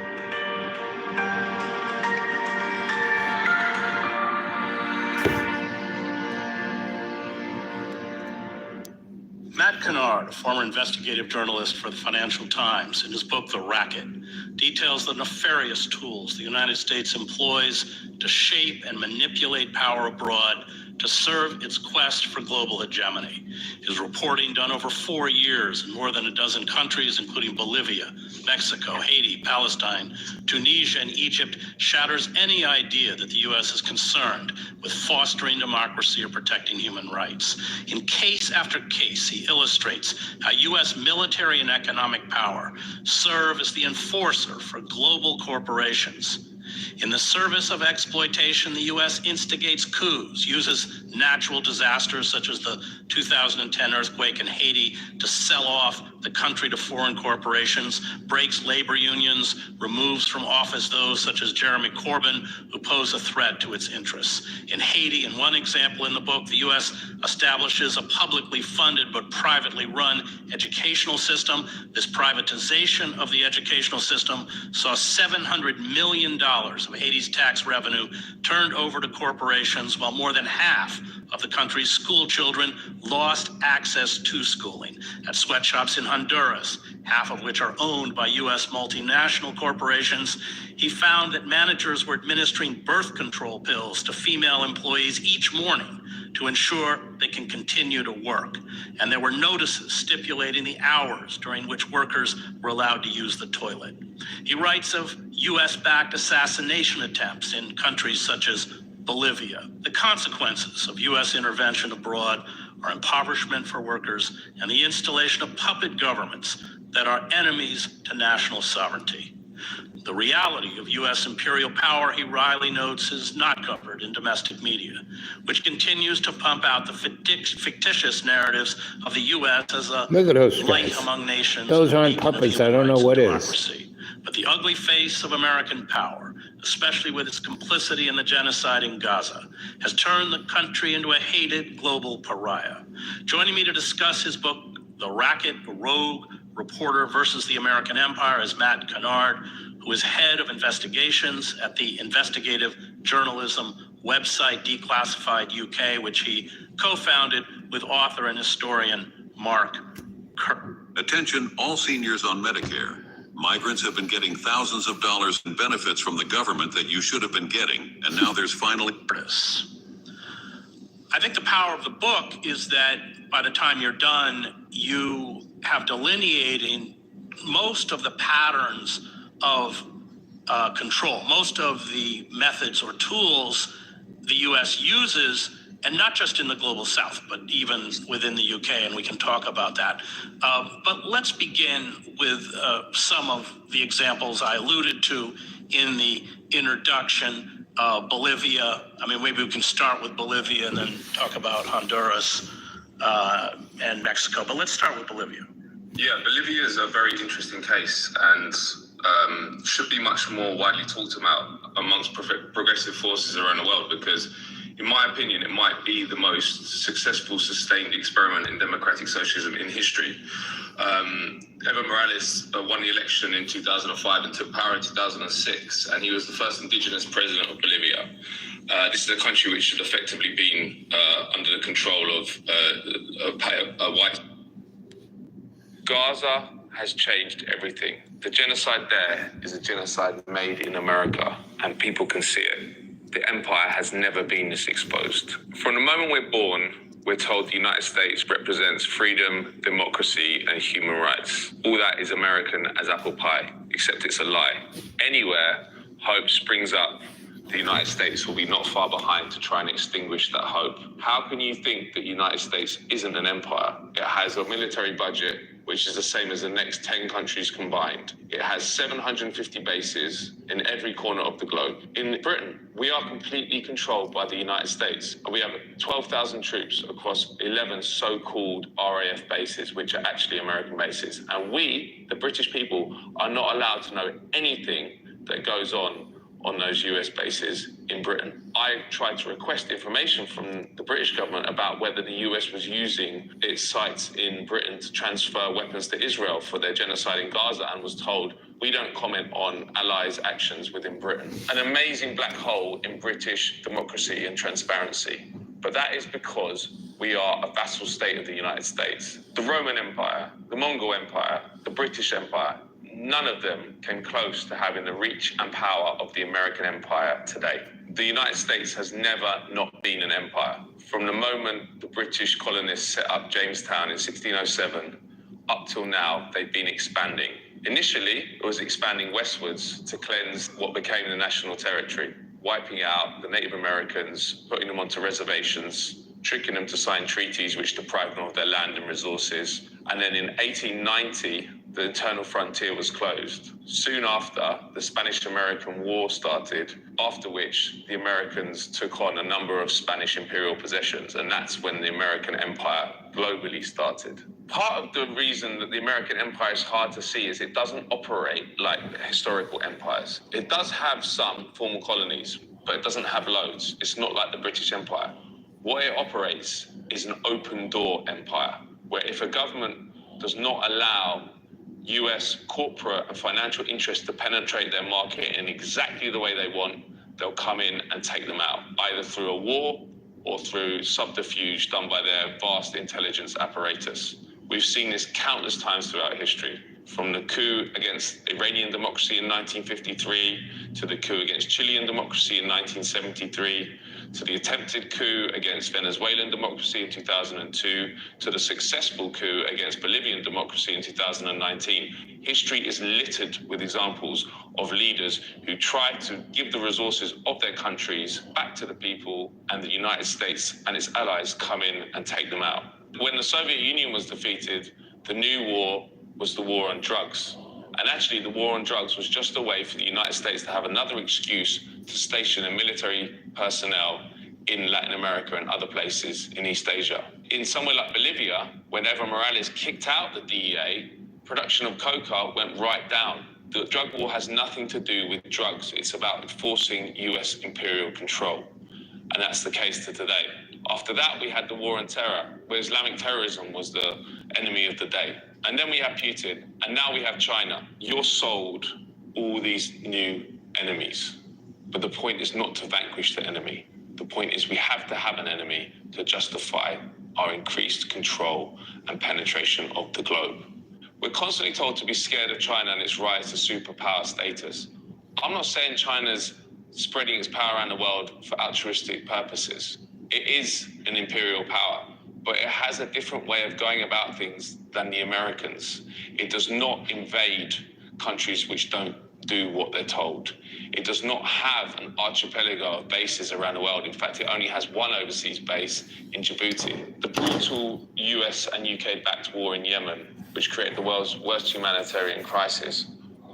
Matt Kennard, a former investigative journalist for the Financial Times, in his book, The Racket, details the nefarious tools the United States employs to shape and manipulate power abroad to serve its quest for global hegemony. His reporting, done over 4 years in more than a dozen countries, including Bolivia, Mexico, Haiti, Palestine, Tunisia, and Egypt, shatters any idea that the U.S. is concerned with fostering democracy or protecting human rights. In case after case, he illustrates how U.S. military and economic power serve as the enforcer for global corporations. In the service of exploitation, the U.S. instigates coups, uses natural disasters such as the 2010 earthquake in Haiti to sell off the country to foreign corporations, breaks labor unions, removes from office those such as Jeremy Corbyn who pose a threat to its interests. In Haiti, in one example in the book, the U.S. establishes a publicly funded but privately run educational system. This privatization of the educational system saw $700 million of Haiti's tax revenue turned over to corporations, while more than half of the country's school children lost access to schooling. At sweatshops in Honduras, half of which are owned by U.S. multinational corporations, he found that managers were administering birth control pills to female employees each morning to ensure they can continue to work. And there were notices stipulating the hours during which workers were allowed to use the toilet. He writes of U.S.-backed assassination attempts in countries such as Bolivia. The consequences of U.S. intervention abroad are impoverishment for workers and the installation of puppet governments that are enemies to national sovereignty. The reality of U.S. imperial power, he wryly notes, is not covered in domestic media, which continues to pump out the fictitious narratives of the U.S. as a Look at those light guys. among nations. Those aren't puppets. I don't know what is. But the ugly face of American power, especially with its complicity in the genocide in Gaza, has turned the country into a hated global pariah. Joining me to discuss his book, The Racket, a Rogue Reporter versus the American Empire, is Matt Kennard, who is head of investigations at the investigative journalism website Declassified UK, which he co-founded with author and historian Mark Kerr. Attention all seniors on Medicare. Migrants have been getting thousands of dollars in benefits from the government that you should have been getting, and now there's finally... I think the power of the book is that by the time you're done, you have delineating most of the patterns of control, most of the methods or tools the U.S. uses, and not just in the global south, but even within the UK, and we can talk about that. But let's begin with some of the examples I alluded to in the introduction. Bolivia, maybe we can start with Bolivia and then talk about Honduras and Mexico, but let's start with Bolivia. Yeah, Bolivia is a very interesting case and should be much more widely talked about amongst progressive forces around the world, because in my opinion, it might be the most successful, sustained experiment in democratic socialism in history. Evo Morales won the election in 2005 and took power in 2006, and he was the first indigenous president of Bolivia. This is a country which had effectively been under the control of a white. Gaza has changed everything. The genocide there is a genocide made in America, and people can see it. The empire has never been this exposed. From the moment we're born, we're told the United States represents freedom, democracy, and human rights. All that is American as apple pie, except it's a lie. Anywhere hope springs up, the United States will be not far behind to try and extinguish that hope. How can you think that the United States isn't an empire? It has a military budget which is the same as the next 10 countries combined. It has 750 bases in every corner of the globe. In Britain, we are completely controlled by the United States. We have 12,000 troops across 11 so-called RAF bases, which are actually American bases. And we, the British people, are not allowed to know anything that goes on those US bases in Britain. I tried to request information from the British government about whether the US was using its sites in Britain to transfer weapons to Israel for their genocide in Gaza, and was told, we don't comment on allies' actions within Britain. An amazing black hole in British democracy and transparency. But that is because we are a vassal state of the United States. The Roman Empire, the Mongol Empire, the British Empire, none of them came close to having the reach and power of the American empire today. The United States has never not been an empire. From the moment the British colonists set up Jamestown in 1607, up till now, they've been expanding. Initially, it was expanding westwards to cleanse what became the national territory, wiping out the Native Americans, putting them onto reservations, tricking them to sign treaties which deprived them of their land and resources. And then in 1890, the internal frontier was closed. Soon after, the Spanish-American War started, after which the Americans took on a number of Spanish imperial possessions, and that's when the American empire globally started. Part of the reason that the American empire is hard to see is it doesn't operate like historical empires. It does have some former colonies, but it doesn't have loads. It's not like the British Empire. What it operates is an open door empire, where if a government does not allow US corporate and financial interests to penetrate their market in exactly the way they want, they'll come in and take them out, either through a war or through subterfuge done by their vast intelligence apparatus. We've seen this countless times throughout history, from the coup against Iranian democracy in 1953, to the coup against Chilean democracy in 1973, to the attempted coup against Venezuelan democracy in 2002, to the successful coup against Bolivian democracy in 2019. History is littered with examples of leaders who try to give the resources of their countries back to the people, and the United States and its allies come in and take them out. When the Soviet Union was defeated, the new war was the war on drugs. And actually, the war on drugs was just a way for the United States to have another excuse to station a military personnel in Latin America and other places in East Asia. In somewhere like Bolivia, when Evo Morales kicked out the DEA, production of coca went right down. The drug war has nothing to do with drugs. It's about enforcing US imperial control. And that's the case to today. After that, we had the war on terror, where Islamic terrorism was the enemy of the day. And then we have Putin, and now we have China. You're sold all these new enemies. But the point is not to vanquish the enemy. The point is we have to have an enemy to justify our increased control and penetration of the globe. We're constantly told to be scared of China and its rise to superpower status. I'm not saying China's spreading its power around the world for altruistic purposes. It is an imperial power, but it has a different way of going about things than the Americans. It does not invade countries which don't do what they're told. It does not have an archipelago of bases around the world. In fact, it only has one overseas base in Djibouti. The brutal US and UK-backed war in Yemen, which created the world's worst humanitarian crisis,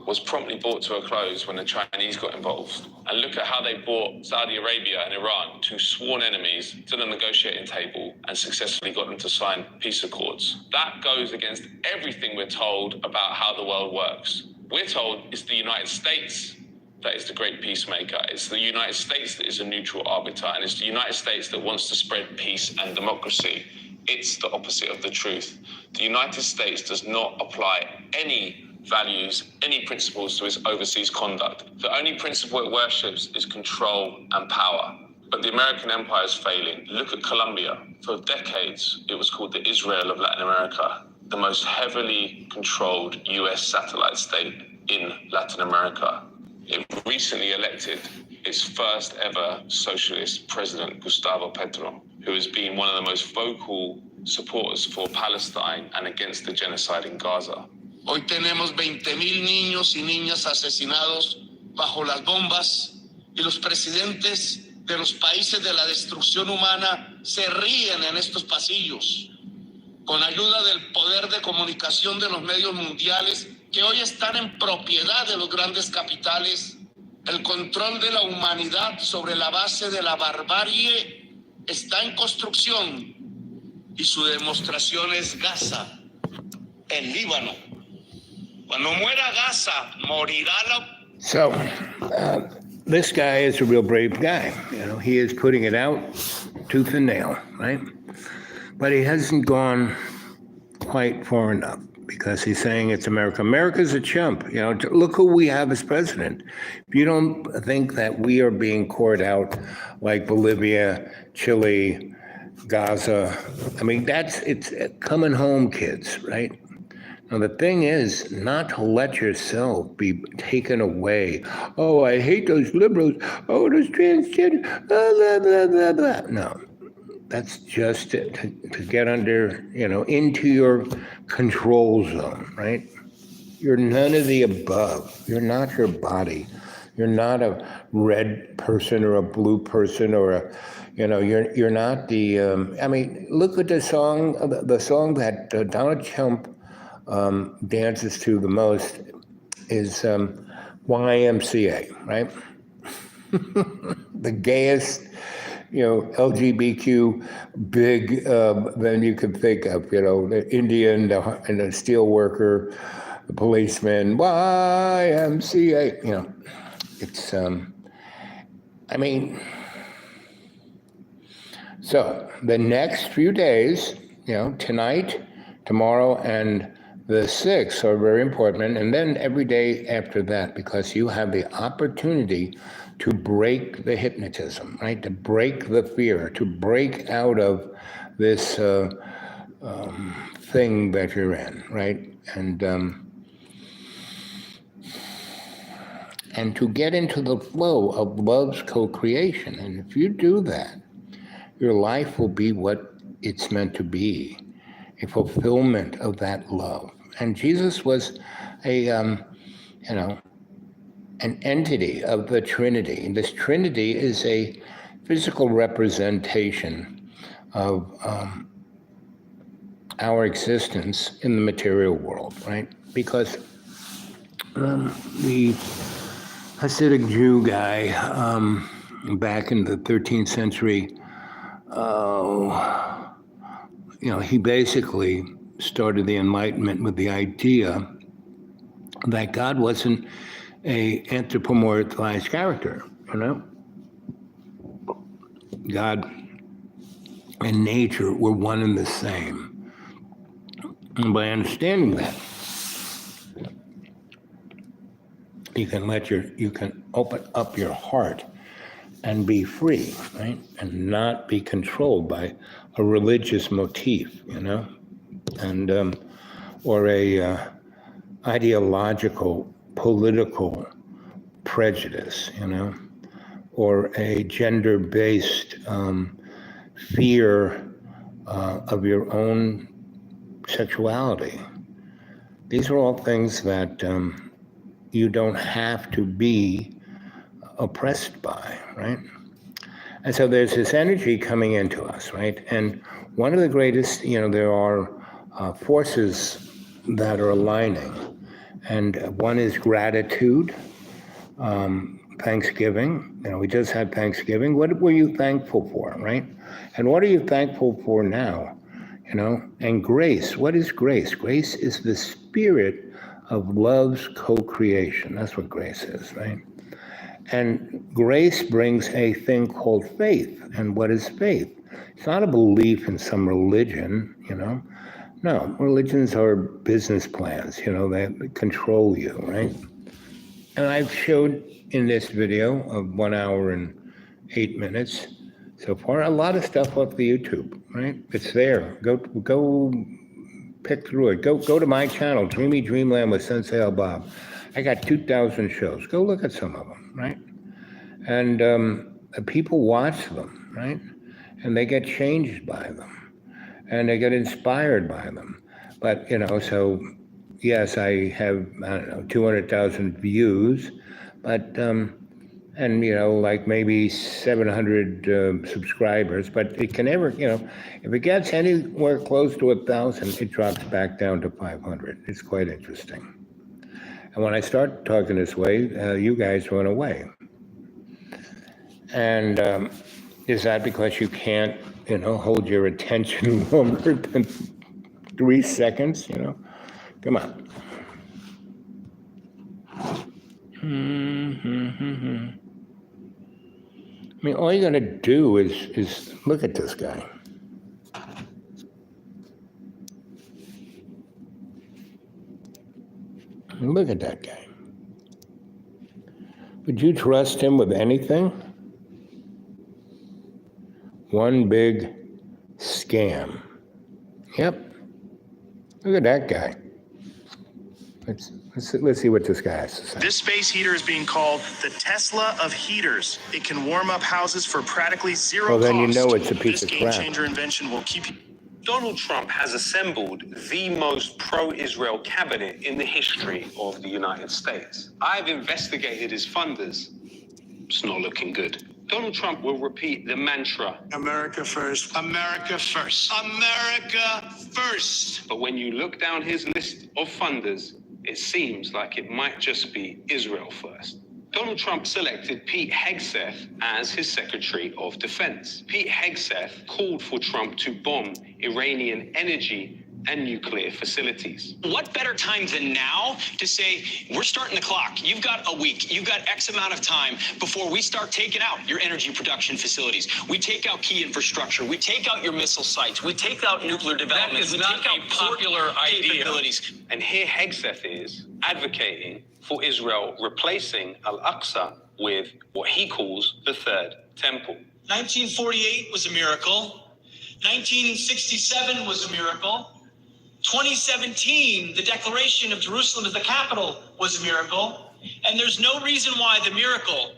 was promptly brought to a close when the Chinese got involved. And look at how they brought Saudi Arabia and Iran, two sworn enemies, to the negotiating table and successfully got them to sign peace accords. That goes against everything we're told about how the world works. We're told it's the United States that is the great peacemaker. It's the United States that is a neutral arbiter, and it's the United States that wants to spread peace and democracy. It's the opposite of the truth. The United States does not apply any values, any principles to its overseas conduct. The only principle it worships is control and power. But the American empire is failing. Look at Colombia. For decades, it was called the Israel of Latin America, the most heavily controlled US satellite state in Latin America. It recently elected its first ever socialist president, Gustavo Petro, who has been one of the most vocal supporters for Palestine and against the genocide in Gaza. Hoy tenemos 20,000 niños y niñas asesinados bajo las bombas y los presidentes de los países de la destrucción humana se ríen en estos pasillos. con ayuda del poder de comunicación de los medios mundiales que hoy están en propiedad de los grandes capitales, el control de la humanidad sobre la base de la barbarie está en construcción y su demostración es Gaza, el Líbano. Cuando muera Gaza, morirá la... So, this guy is a real brave guy. You know, he is putting it out tooth and nail, right? But he hasn't gone quite far enough because he's saying it's America. America's a chump. You know, look who we have as president. If you don't think that we are being cored out like Bolivia, Chile, Gaza, I mean, it's coming home, kids, right? Now, the thing is not to let yourself be taken away. Oh, I hate those liberals. Oh, those transgender, blah, blah, blah, blah. No, that's just to get under, you know, into your control zone, right? You're none of the above. You're not your body. You're not a red person or a blue person or a, you know, you're not the, I mean, look at the song that Donald Trump dances to the most is YMCA, right? The gayest, you know, LGBTQ big than you could think of, you know, the Indian and the steel worker, the policeman, YMCA, you know, it's, I mean, so the next few days, you know, tonight, tomorrow, and the 6th are very important, and then every day after that, because you have the opportunity to break the hypnotism, right? To break the fear, to break out of this thing that you're in, right? And to get into the flow of love's co-creation. And if you do that, your life will be what it's meant to be, a fulfillment of that love. And Jesus was a, you know, an entity of the Trinity. And this Trinity is a physical representation of our existence in the material world, right? Because the Hasidic Jew guy back in the 13th century, you know, he basically started the Enlightenment with the idea that God wasn't a anthropomorphized character, you know? God and nature were one and the same. And by understanding that, you can open up your heart and be free, right? And not be controlled by a religious motif, you know? And, or a ideological, political prejudice, you know? Or a gender-based fear of your own sexuality. These are all things that you don't have to be oppressed by, right? And so there's this energy coming into us, right? And one of the greatest, you know, there are forces that are aligning. And one is gratitude, Thanksgiving. You know, we just had Thanksgiving. What were you thankful for, right? And what are you thankful for now? You know, and grace. What is grace? Grace is the spirit of love's co-creation. That's what grace is, right? And grace brings a thing called faith. And what is faith? It's not a belief in some religion, you know. No, religions are business plans, you know, that control you, right? And I've showed in this video of 1 hour and 8 minutes so far, a lot of stuff off the YouTube, right? It's there. Go pick through it. Go to my channel, Dreamy Dreamland with Sensie Owl Bob. I got 2,000 shows. Go look at some of them, right? And people watch them, right? And they get changed by them. And they get inspired by them. But, you know, so, yes, I have, I don't know, 200,000 views. But and like maybe 700 subscribers, but it can never, if it gets anywhere close to 1,000, it drops back down to 500. It's quite interesting. And when I start talking this way, you guys run away. And is that because you can't, hold your attention longer than 3 seconds? Come on. I mean, all you gotta do is look at this guy. Look at that guy. Would you trust him with anything? One big scam. Yep. Look at that guy. Let's see what this guy has to say. This space heater is being called the Tesla of heaters. It can warm up houses for practically zero cost. Well, then you know it's a piece of crap. This game-changer invention will keep you... Donald Trump has assembled the most pro-Israel cabinet in the history of the United States. I've investigated his funders. It's not looking good. Donald Trump will repeat the mantra, America first. America first. America first. but when you look down his list of funders, it seems like it might just be Israel first. Donald Trump selected Pete Hegseth as his Secretary of Defense. Pete Hegseth called for Trump to bomb Iranian energy and nuclear facilities. What better time than now to say, we're starting the clock. You've got a week. You've got X amount of time before we start taking out your energy production facilities. We take out key infrastructure. We take out your missile sites. We take out nuclear development. That is not a popular idea. Capabilities. And here Hegseth is advocating for Israel replacing Al-Aqsa with what he calls the Third Temple. 1948 was a miracle. 1967 was a miracle. 2017, the declaration of Jerusalem as the capital was a miracle. And there's no reason why the miracle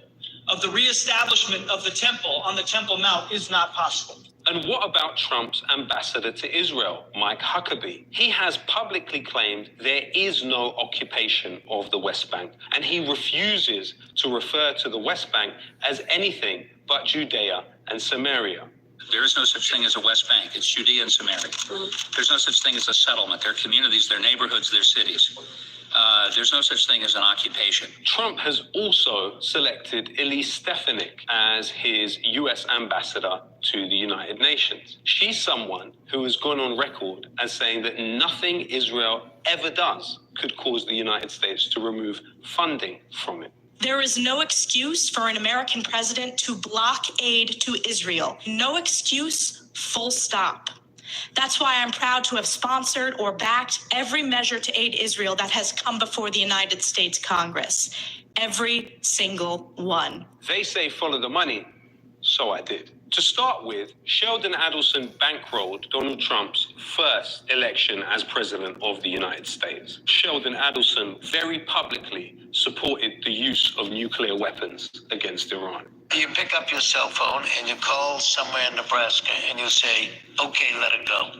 of the reestablishment of the temple on the Temple Mount is not possible. And what about Trump's ambassador to Israel, Mike Huckabee? He has publicly claimed there is no occupation of the West Bank, and he refuses to refer to the West Bank as anything but Judea and Samaria. There is no such thing as a West Bank. It's Judea and Samaria. There's no such thing as a settlement. They're communities, they're neighborhoods, they're cities. There's no such thing as an occupation. Trump has also selected Elise Stefanik as his U.S. ambassador to the United Nations. She's someone who has gone on record as saying that nothing Israel ever does could cause the United States to remove funding from it. There is no excuse for an American president to block aid to Israel. No excuse, full stop. That's why I'm proud to have sponsored or backed every measure to aid Israel that has come before the United States Congress. Every single one. They say follow the money, so I did. To start with, Sheldon Adelson bankrolled Donald Trump's first election as president of the United States. Sheldon Adelson very publicly supported the use of nuclear weapons against Iran. You pick up your cell phone and you call somewhere in Nebraska and you say, okay, let it go.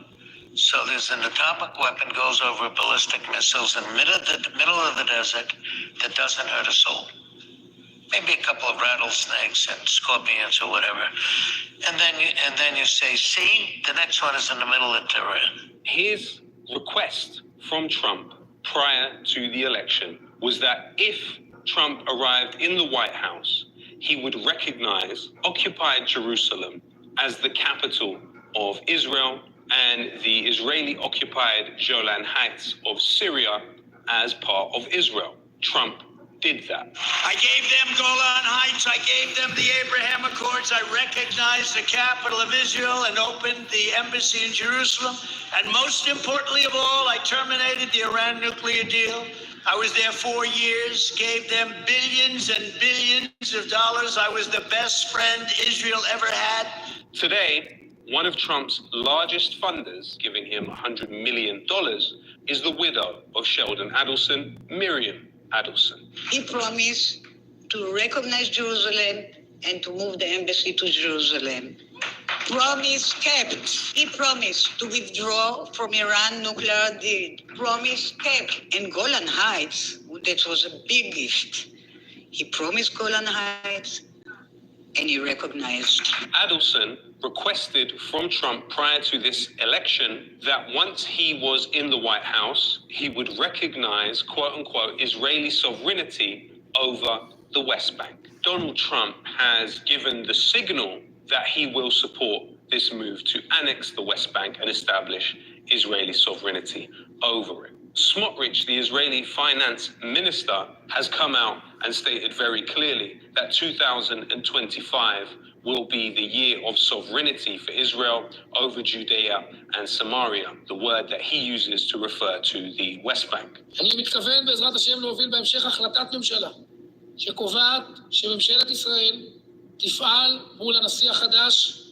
So there's an atomic weapon goes over ballistic missiles in the middle of the desert that doesn't hurt a soul. Maybe a couple of rattlesnakes and scorpions or whatever. And then you say, see, the next one is in the middle of Tehran. His request from Trump prior to the election was that if Trump arrived in the White House, he would recognize occupied Jerusalem as the capital of Israel and the Israeli-occupied Golan Heights of Syria as part of Israel. Trump did that. I gave them Golan Heights. I gave them the Abraham Accords. I recognized the capital of Israel and opened the embassy in Jerusalem. And most importantly of all, I terminated the Iran nuclear deal. I was there 4 years, gave them billions and billions of dollars. I was the best friend Israel ever had. Today, one of Trump's largest funders, giving him $100 million, is the widow of Sheldon Adelson, Miriam Adelson. He promised to recognize Jerusalem and to move the embassy to Jerusalem. Promise kept. He promised to withdraw from Iran nuclear deal. Promise kept. And Golan Heights, that was a big gift. He promised Golan Heights, and he recognized. Adelson requested from Trump prior to this election that once he was in the White House, he would recognize, quote unquote, Israeli sovereignty over the West Bank. Donald Trump has given the signal that he will support this move to annex the West Bank and establish Israeli sovereignty over it. Smotrich, the Israeli finance minister, has come out and stated very clearly that 2025 will be the year of sovereignty for Israel over Judea and Samaria, the word that he uses to refer to the West Bank. אני מתכוון בעזרת השם להוביל בהמשך החלטת ממשלה שקובעת שממשלת ישראל תפעל מול הנשיא החדש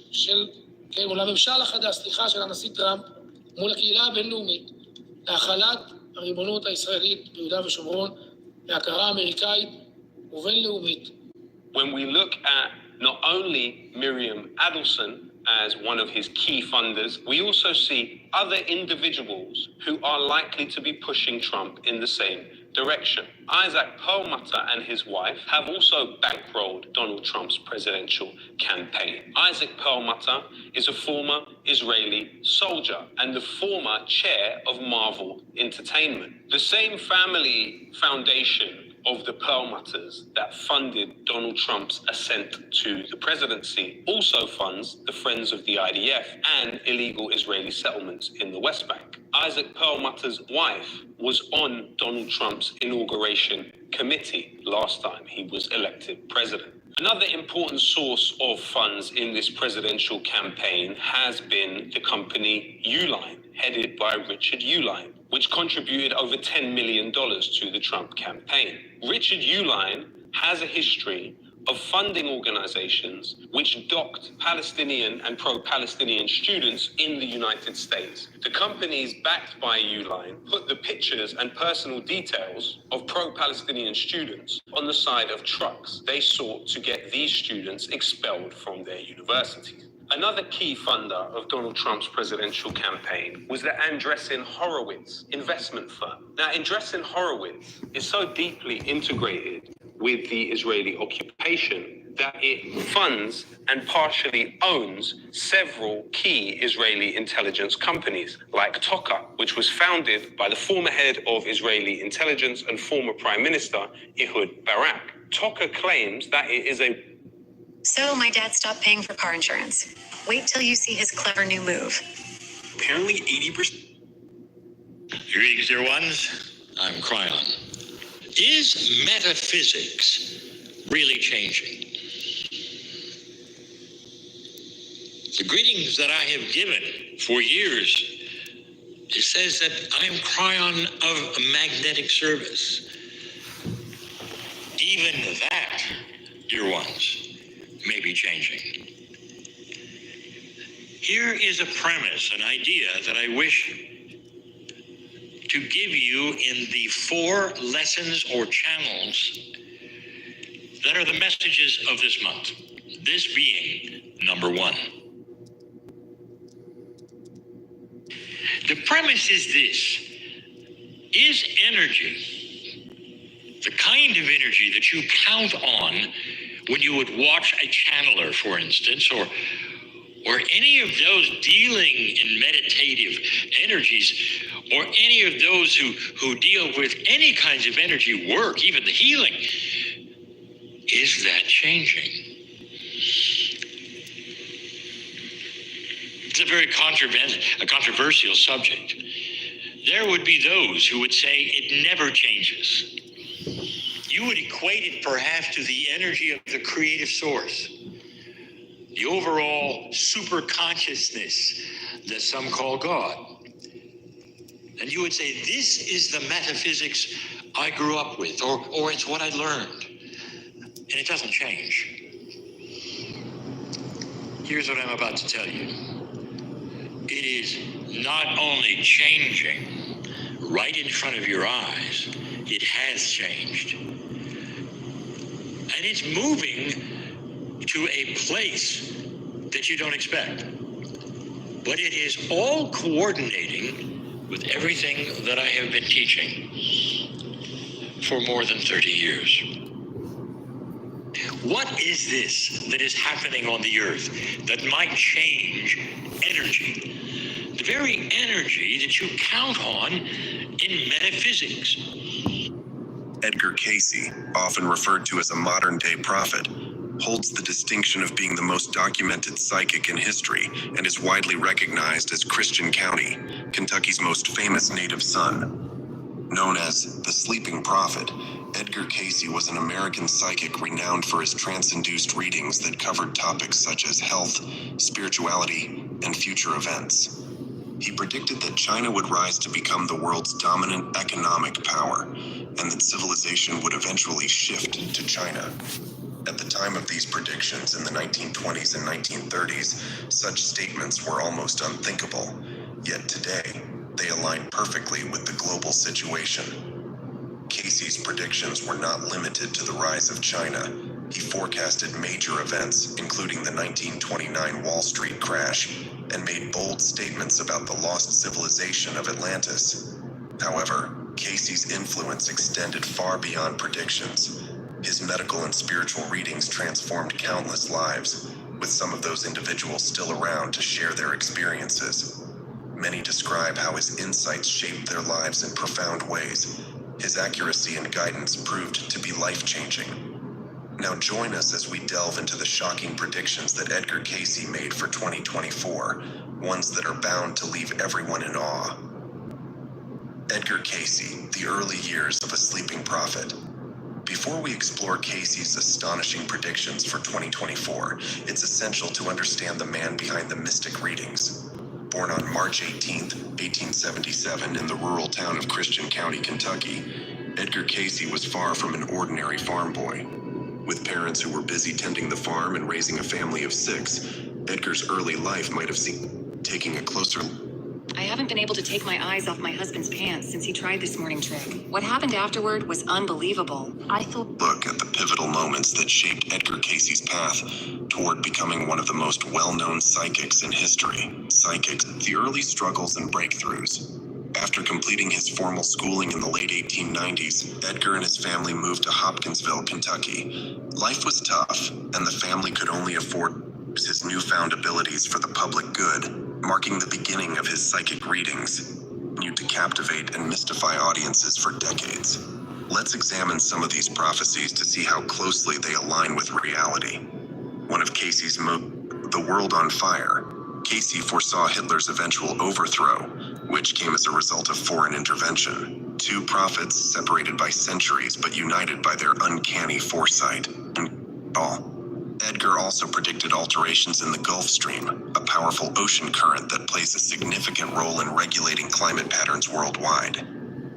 מול הממשל החדש, של הנשיא טראמפ, מול הקהילה הבינלאומית, להחלת הריבונות הישראלית ביהודה ושומרון, להכרה אמריקאית ובינלאומית. When we look at not only Miriam Adelson as one of his key funders, we also see other individuals who are likely to be pushing Trump in the same direction. Isaac Perlmutter and his wife have also bankrolled Donald Trump's presidential campaign. Isaac Perlmutter is a former Israeli soldier and the former chair of Marvel Entertainment. The same family foundation of the Perlmutters that funded Donald Trump's ascent to the presidency also funds the Friends of the IDF and illegal Israeli settlements in the West Bank. Isaac Perlmutter's wife was on Donald Trump's inauguration committee last time he was elected president. Another important source of funds in this presidential campaign has been the company Uline, headed by Richard Uline, which contributed over $10 million to the Trump campaign. Richard Uline has a history of funding organizations which docked Palestinian and pro-Palestinian students in the United States. The companies backed by Uline put the pictures and personal details of pro-Palestinian students on the side of trucks. They sought to get these students expelled from their universities. Another key funder of Donald Trump's presidential campaign was the Andreessen Horowitz investment firm. Now, Andreessen Horowitz is so deeply integrated with the Israeli occupation that it funds and partially owns several key Israeli intelligence companies, like Toka, which was founded by the former head of Israeli intelligence and former Prime Minister Ehud Barak. Toka claims that it is a So my dad stopped paying for car insurance. Wait till you see his clever new move. Apparently 80%. Greetings, dear ones. I'm Cryon. Is metaphysics really changing? The greetings that I have given for years, it says that I'm Cryon of magnetic service. Even that, dear ones, may be changing. Here is a premise, an idea that I wish to give you in the 4 lessons or channels that are the messages of this month. This being number 1. The premise is this: is energy the kind of energy that you count on when you would watch a channeler, for instance, or any of those dealing in meditative energies, or any of those who deal with any kinds of energy work, even the healing? Is that changing? It's a very controversial subject. There would be those who would say it never changes. You would equate it perhaps to the energy of the creative source, the overall super consciousness that some call God. And you would say, this is the metaphysics I grew up with, or it's what I learned. And it doesn't change. Here's what I'm about to tell you. It is not only changing right in front of your eyes, it has changed. And it's moving to a place that you don't expect. But it is all coordinating with everything that I have been teaching for more than 30 years. What is this that is happening on the earth that might change energy? The very energy that you count on in metaphysics. Edgar Cayce, often referred to as a modern-day prophet, holds the distinction of being the most documented psychic in history and is widely recognized as Christian County, Kentucky's most famous native son. Known as the Sleeping Prophet, Edgar Cayce was an American psychic renowned for his trance-induced readings that covered topics such as health, spirituality, and future events. He predicted that China would rise to become the world's dominant economic power, and that civilization would eventually shift to China. At the time of these predictions in the 1920s and 1930s, such statements were almost unthinkable. Yet today, they align perfectly with the global situation. Cayce's predictions were not limited to the rise of China. He forecasted major events, including the 1929 Wall Street crash, and made bold statements about the lost civilization of Atlantis. However, Cayce's influence extended far beyond predictions. His medical and spiritual readings transformed countless lives, with some of those individuals still around to share their experiences. Many describe how his insights shaped their lives in profound ways. His accuracy and guidance proved to be life-changing. Now join us as we delve into the shocking predictions that Edgar Cayce made for 2024, ones that are bound to leave everyone in awe. Edgar Cayce, the early years of a sleeping prophet. Before we explore Cayce's astonishing predictions for 2024, it's essential to understand the man behind the mystic readings. Born on March 18, 1877 in the rural town of Christian County, Kentucky, Edgar Cayce was far from an ordinary farm boy. With parents who were busy tending the farm and raising a family of 6, Edgar's early life might have seen taking a closer look. I haven't been able to take my eyes off my husband's pants since he tried this morning trick. What happened afterward was unbelievable. Look at the pivotal moments that shaped Edgar Cayce's path toward becoming one of the most well-known psychics in history. The early struggles and breakthroughs. After completing his formal schooling in the late 1890s, Edgar and his family moved to Hopkinsville, Kentucky. Life was tough, and the family could only afford his newfound abilities for the public good, marking the beginning of his psychic readings, continued to captivate and mystify audiences for decades. Let's examine some of these prophecies to see how closely they align with reality. One of Cayce's The World on Fire. Cayce foresaw Hitler's eventual overthrow, which came as a result of foreign intervention. Two prophets separated by centuries but united by their uncanny foresight. Edgar also predicted alterations in the Gulf Stream, a powerful ocean current that plays a significant role in regulating climate patterns worldwide.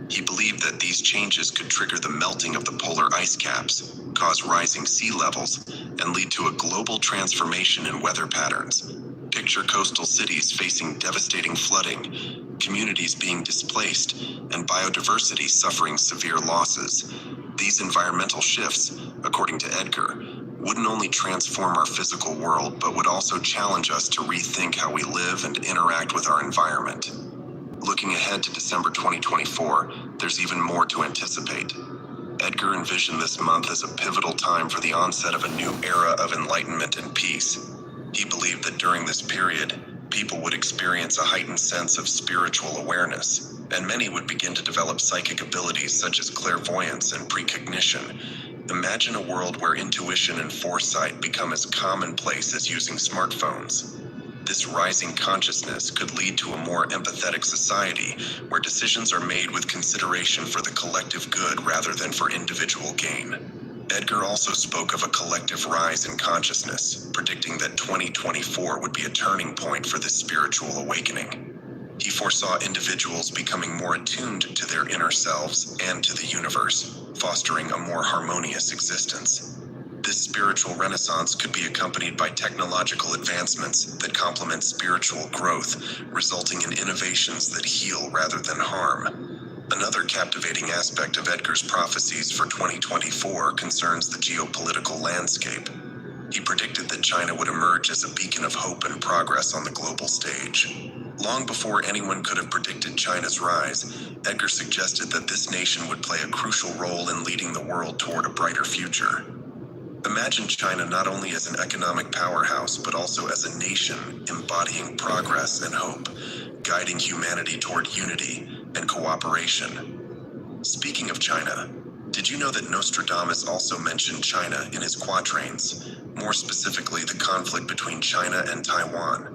He believed that these changes could trigger the melting of the polar ice caps, cause rising sea levels, and lead to a global transformation in weather patterns. Picture coastal cities facing devastating flooding, communities being displaced, and biodiversity suffering severe losses. These environmental shifts, according to Edgar, wouldn't only transform our physical world, but would also challenge us to rethink how we live and interact with our environment. Looking ahead to December 2024, there's even more to anticipate. Edgar envisioned this month as a pivotal time for the onset of a new era of enlightenment and peace. He believed that during this period, people would experience a heightened sense of spiritual awareness, and many would begin to develop psychic abilities such as clairvoyance and precognition. Imagine a world where intuition and foresight become as commonplace as using smartphones. This rising consciousness could lead to a more empathetic society where decisions are made with consideration for the collective good rather than for individual gain. Edgar also spoke of a collective rise in consciousness, predicting that 2024 would be a turning point for this spiritual awakening. He foresaw individuals becoming more attuned to their inner selves and to the universe, fostering a more harmonious existence. This spiritual renaissance could be accompanied by technological advancements that complement spiritual growth, resulting in innovations that heal rather than harm. Another captivating aspect of Edgar's prophecies for 2024 concerns the geopolitical landscape. He predicted that China would emerge as a beacon of hope and progress on the global stage. Long before anyone could have predicted China's rise, Edgar suggested that this nation would play a crucial role in leading the world toward a brighter future. Imagine China not only as an economic powerhouse, but also as a nation embodying progress and hope, guiding humanity toward unity and cooperation. Speaking of China, did you know that Nostradamus also mentioned China in his quatrains, more specifically the conflict between China and Taiwan?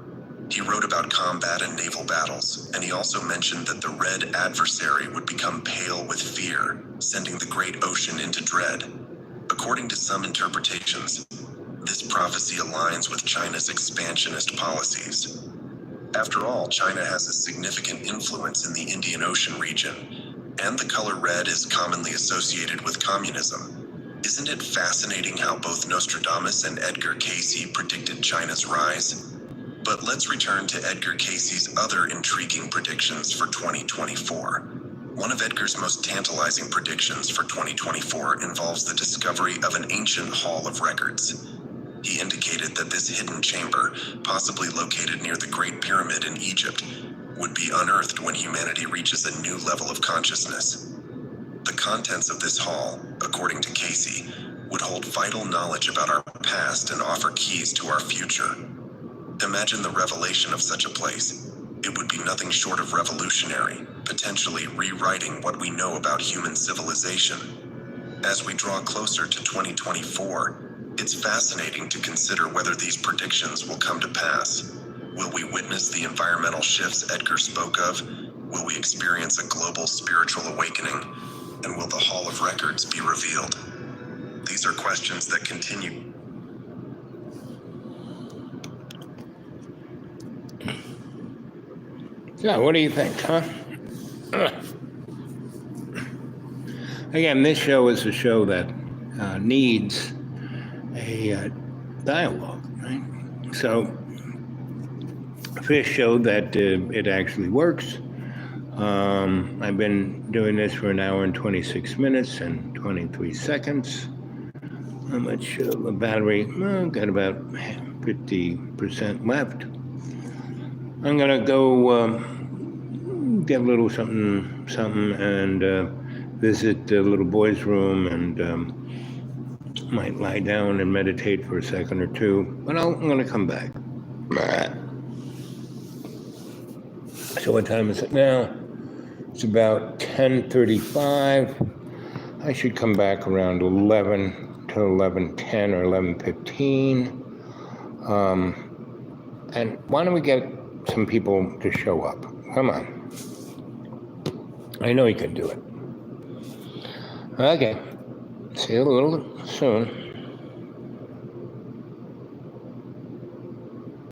He wrote about combat and naval battles, and he also mentioned that the red adversary would become pale with fear, sending the great ocean into dread. According to some interpretations, this prophecy aligns with China's expansionist policies. After all, China has a significant influence in the Indian Ocean region, and the color red is commonly associated with communism. Isn't it fascinating how both Nostradamus and Edgar Cayce predicted China's rise? But let's return to Edgar Cayce's other intriguing predictions for 2024. One of Edgar's most tantalizing predictions for 2024 involves the discovery of an ancient hall of records. He indicated that this hidden chamber, possibly located near the Great Pyramid in Egypt, would be unearthed when humanity reaches a new level of consciousness. The contents of this hall, according to Cayce, would hold vital knowledge about our past and offer keys to our future. Imagine the revelation of such a place. It would be nothing short of revolutionary, potentially rewriting what we know about human civilization. As we draw closer to 2024, it's fascinating to consider whether these predictions will come to pass. Will we witness the environmental shifts Edgar spoke of? Will we experience a global spiritual awakening? And will the Hall of Records be revealed? These are questions that continue. So, what do you think, huh? Again, this show is a show that needs a dialogue, right? So, Fish showed that it actually works. I've been doing this for 1 hour and 26 minutes and 23 seconds. How much the battery? Well, got about 50% left. I'm gonna go get a little something, and visit the little boy's room, and might lie down and meditate for a second or two. But I'm gonna come back. So what time is it now? It's about 10:35. I should come back around 11 to 11:10 or 11:15. And why don't we get some people to show up? Come on. I know you can do it. Okay. See you a little soon.